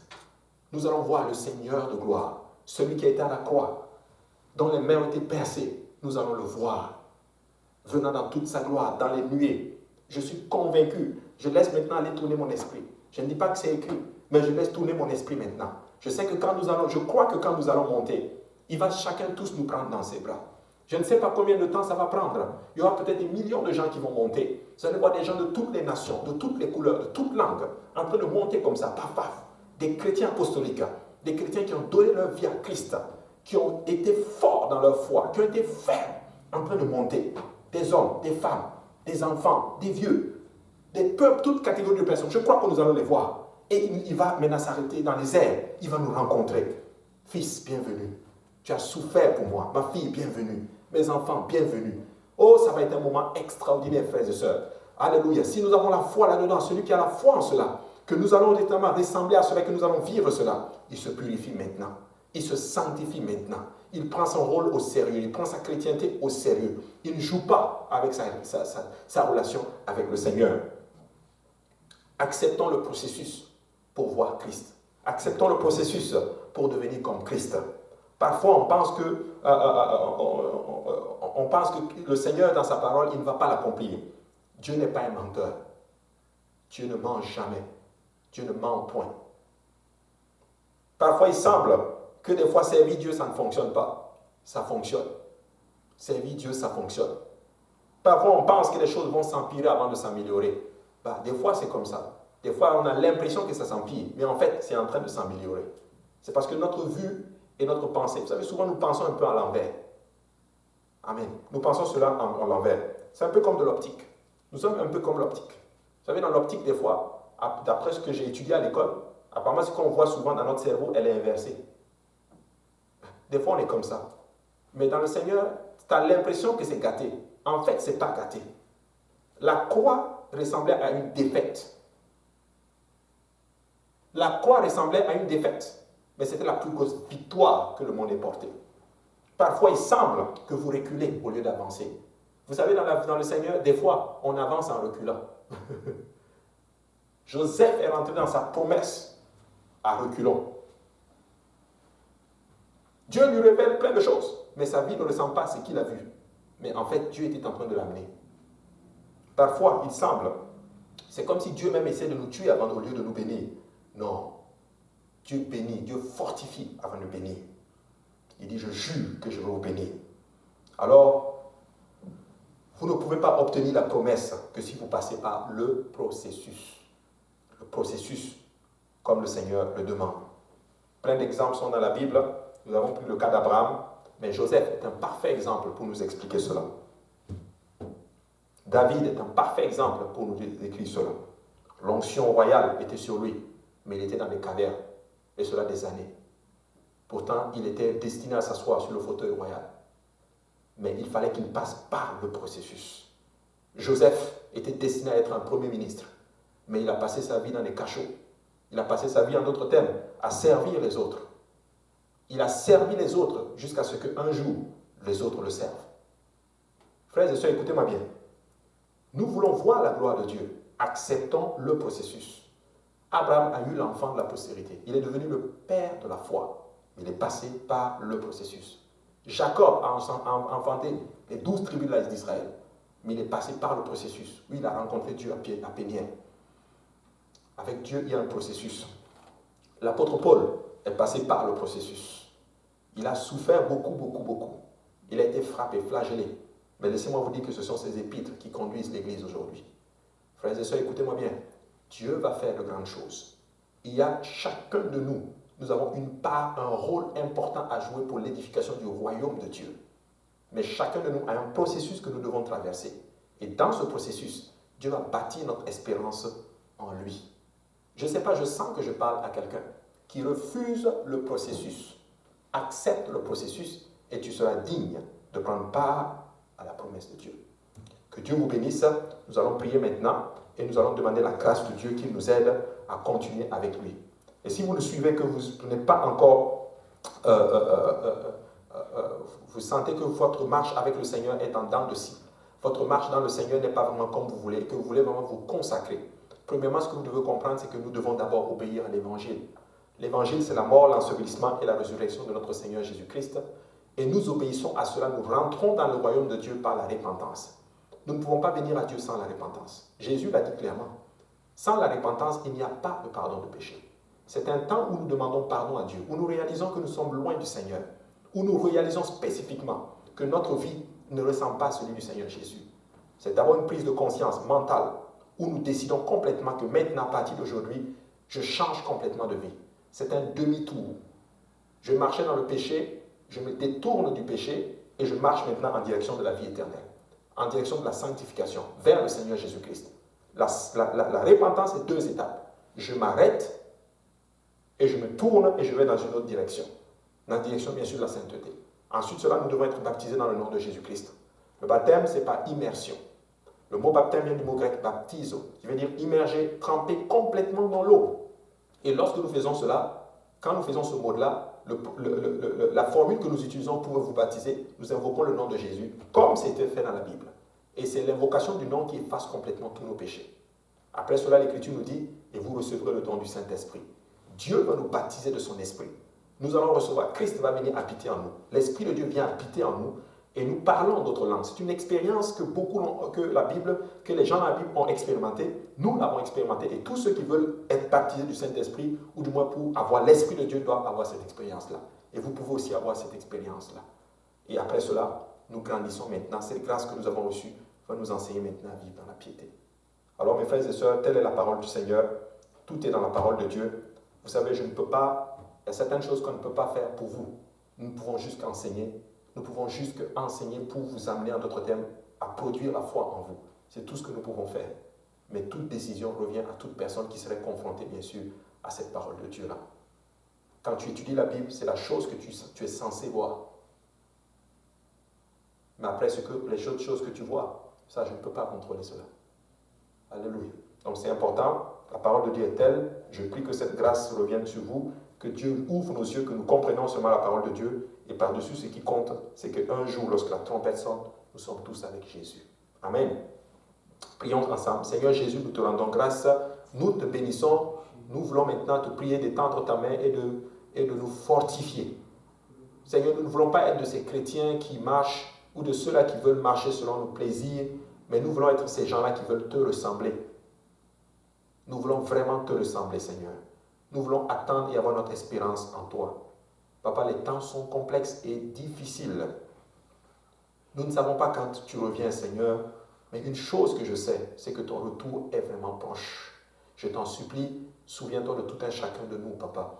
Nous allons voir le Seigneur de gloire. Celui qui a été à la croix, dont les mains ont été percées. Nous allons le voir. Venant dans toute sa gloire, dans les nuées. Je suis convaincu. Je laisse maintenant aller tourner mon esprit. Je ne dis pas que c'est écrit, mais je laisse tourner mon esprit maintenant. Je sais que je crois que quand nous allons monter, il va chacun tous nous prendre dans ses bras. Je ne sais pas combien de temps ça va prendre. Il y aura peut-être des millions de gens qui vont monter. Vous allez voir des gens de toutes les nations, de toutes les couleurs, de toutes langues, en train de monter comme ça, paf, paf. Des chrétiens apostoliques, des chrétiens qui ont donné leur vie à Christ, qui ont été forts dans leur foi, qui ont été fermes, en train de monter. Des hommes, des femmes, des enfants, des vieux, des peuples, toutes catégories de personnes. Je crois que nous allons les voir. Et il va maintenant s'arrêter dans les airs. Il va nous rencontrer. Fils, bienvenue. Tu as souffert pour moi. Ma fille, bienvenue. Mes enfants, bienvenue. Oh, ça va être un moment extraordinaire, frères et sœurs. Alléluia. Si nous avons la foi là-dedans, celui qui a la foi en cela, que nous allons directement ressembler à cela, que nous allons vivre cela, il se purifie maintenant. Il se sanctifie maintenant. Il prend son rôle au sérieux. Il prend sa chrétienté au sérieux. Il ne joue pas avec sa relation avec le Seigneur. Acceptons le processus pour voir Christ. Acceptons le processus pour devenir comme Christ. Parfois, on pense que le Seigneur, dans sa parole, il ne va pas l'accomplir. Dieu n'est pas un menteur. Dieu ne ment jamais. Dieu ne ment point. Parfois, il semble que des fois, servir Dieu, ça ne fonctionne pas. Ça fonctionne. Servir Dieu, ça fonctionne. Parfois, on pense que les choses vont s'empirer avant de s'améliorer. Des fois, c'est comme ça. Des fois, on a l'impression que ça s'empire, mais en fait, c'est en train de s'améliorer. C'est parce que notre vue et notre pensée, vous savez, souvent, nous pensons un peu à l'envers. Amen. Nous pensons cela en l'envers. C'est un peu comme de l'optique. Nous sommes un peu comme l'optique. Vous savez, dans l'optique, des fois, d'après ce que j'ai étudié à l'école, apparemment, ce qu'on voit souvent dans notre cerveau, elle est inversée. Des fois, on est comme ça. Mais dans le Seigneur, tu as l'impression que c'est gâté. En fait, ce n'est pas gâté. La croix ressemblait à une défaite. La croix ressemblait à une défaite. Mais c'était la plus grosse victoire que le monde ait portée. Parfois, il semble que vous reculez au lieu d'avancer. Vous savez, dans le Seigneur, des fois, on avance en reculant. Joseph est rentré dans sa promesse à reculons. Dieu lui révèle plein de choses, mais sa vie ne ressemble pas à ce qu'il a vu. Mais en fait, Dieu était en train de l'amener. Parfois, il semble, c'est comme si Dieu même essaie de nous tuer au lieu de nous bénir. Non. Dieu bénit, Dieu fortifie avant de bénir. Il dit, je jure que je vais vous bénir. Alors, vous ne pouvez pas obtenir la promesse que si vous passez par le processus. Le processus, comme le Seigneur le demande. Plein d'exemples sont dans la Bible. Nous avons pris le cas d'Abraham, mais Joseph est un parfait exemple pour nous expliquer cela. David est un parfait exemple pour nous décrire cela. L'onction royale était sur lui, mais il était dans les cavernes, et cela des années. Pourtant, il était destiné à s'asseoir sur le fauteuil royal. Mais il fallait qu'il passe par le processus. Joseph était destiné à être un premier ministre, mais il a passé sa vie dans les cachots. Il a passé sa vie, en d'autres termes, à servir les autres. Il a servi les autres jusqu'à ce qu'un jour, les autres le servent. Frères et sœurs, écoutez-moi bien. Nous voulons voir la gloire de Dieu. Acceptons le processus. Abraham a eu l'enfant de la postérité. Il est devenu le père de la foi. Il est passé par le processus. Jacob a enfanté les 12 tribus d'Israël. Mais il est passé par le processus. Oui, il a rencontré Dieu à Péniel. Avec Dieu, il y a un processus. L'apôtre Paul est passé par le processus. Il a souffert beaucoup. Il a été frappé, flagellé. Mais laissez-moi vous dire que ce sont ces épîtres qui conduisent l'Église aujourd'hui. Frères et sœurs, écoutez-moi bien. Dieu va faire de grandes choses. Il y a chacun de nous, nous avons une part, un rôle important à jouer pour l'édification du royaume de Dieu. Mais chacun de nous a un processus que nous devons traverser. Et dans ce processus, Dieu va bâtir notre espérance en lui. Je ne sais pas, je sens que je parle à quelqu'un qui refuse le processus. Accepte le processus et tu seras digne de prendre part à la promesse de Dieu. Que Dieu vous bénisse. Nous allons prier maintenant et nous allons demander la grâce de Dieu qui nous aide à continuer avec lui. Et si vous le suivez, que vous n'êtes pas encore, vous sentez que votre marche avec le Seigneur est en dents de scie. Votre marche dans le Seigneur n'est pas vraiment comme vous voulez, que vous voulez vraiment vous consacrer. Premièrement, ce que vous devez comprendre, c'est que nous devons d'abord obéir à l'Évangile. L'Évangile, c'est la mort, l'ensevelissement et la résurrection de notre Seigneur Jésus-Christ. Et nous obéissons à cela, nous rentrons dans le royaume de Dieu par la repentance. Nous ne pouvons pas venir à Dieu sans la repentance. Jésus l'a dit clairement. Sans la repentance, il n'y a pas de pardon de péché. C'est un temps où nous demandons pardon à Dieu, où nous réalisons que nous sommes loin du Seigneur, où nous réalisons spécifiquement que notre vie ne ressemble pas à celui du Seigneur Jésus. C'est d'abord une prise de conscience mentale, où nous décidons complètement que maintenant, à partir d'aujourd'hui, je change complètement de vie. C'est un demi-tour. Je marchais dans le péché, je me détourne du péché et je marche maintenant en direction de la vie éternelle, en direction de la sanctification, vers le Seigneur Jésus-Christ. La repentance est 2 étapes. je m'arrête et je me tourne et je vais dans une autre direction. Dans la direction, bien sûr, de la sainteté. Ensuite, cela, nous devons être baptisés dans le nom de Jésus-Christ. Le baptême, ce n'est pas immersion. Le mot baptême vient du mot grec baptizo, qui veut dire immerger, tremper complètement dans l'eau. Et lorsque nous faisons cela, quand nous faisons ce mot-là, la formule que nous utilisons pour vous baptiser, nous invoquons le nom de Jésus, comme c'était fait dans la Bible. Et c'est l'invocation du nom qui efface complètement tous nos péchés. Après cela, l'Écriture nous dit, et vous recevrez le don du Saint-Esprit. Dieu va nous baptiser de son Esprit. Nous allons recevoir, Christ va venir habiter en nous. L'Esprit de Dieu vient habiter en nous et nous parlons d'autres langues. C'est une expérience que les gens dans la Bible ont expérimenté. Nous l'avons expérimenté et tous ceux qui veulent être baptisés du Saint-Esprit, ou du moins pour avoir l'Esprit de Dieu, doivent avoir cette expérience-là. Et vous pouvez aussi avoir cette expérience-là. Et après cela, nous grandissons maintenant. Cette grâce que nous avons reçue va nous enseigner maintenant à vivre dans la piété. Alors mes frères et sœurs, telle est la parole du Seigneur. Tout est dans la parole de Dieu. Vous savez, il y a certaines choses qu'on ne peut pas faire pour vous. Nous ne pouvons juste qu'enseigner. Nous pouvons juste enseigner pour vous amener, en d'autres termes, à produire la foi en vous. C'est tout ce que nous pouvons faire. Mais toute décision revient à toute personne qui serait confrontée, bien sûr, à cette parole de Dieu-là. Quand tu étudies la Bible, c'est la chose que tu es censé voir. Mais après, les autres choses que tu vois, ça, je ne peux pas contrôler cela. Alléluia. Donc c'est important. La parole de Dieu est telle. Je prie que cette grâce revienne sur vous, que Dieu ouvre nos yeux, que nous comprenions seulement la parole de Dieu. Et par-dessus, ce qui compte, c'est qu'un jour, lorsque la trompette sonne, nous sommes tous avec Jésus. Amen. Prions ensemble. Seigneur Jésus, nous te rendons grâce. Nous te bénissons. Nous voulons maintenant te prier d'étendre ta main et de nous fortifier. Seigneur, nous ne voulons pas être de ces chrétiens qui marchent ou de ceux-là qui veulent marcher selon nos plaisirs, mais nous voulons être ces gens-là qui veulent te ressembler. Nous voulons vraiment te ressembler, Seigneur. Nous voulons attendre et avoir notre espérance en toi. Papa, les temps sont complexes et difficiles. Nous ne savons pas quand tu reviens, Seigneur, mais une chose que je sais, c'est que ton retour est vraiment proche. Je t'en supplie, souviens-toi de tout un chacun de nous, Papa.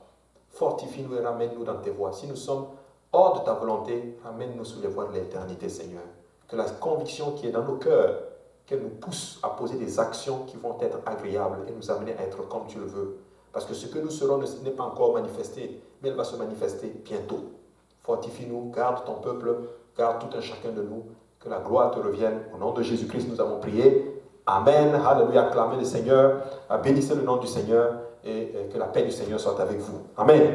Fortifie-nous et ramène-nous dans tes voies. Si nous sommes hors de ta volonté, ramène-nous sous les voies de l'éternité, Seigneur. Que la conviction qui est dans nos cœurs, qu'elle nous pousse à poser des actions qui vont être agréables et nous amener à être comme tu le veux. Parce que ce que nous serons n'est pas encore manifesté, mais elle va se manifester bientôt. Fortifie-nous, garde ton peuple, garde tout un chacun de nous. Que la gloire te revienne. Au nom de Jésus-Christ, nous avons prié. Amen. Alléluia. Acclamez le Seigneur. Bénissez le nom du Seigneur et que la paix du Seigneur soit avec vous. Amen.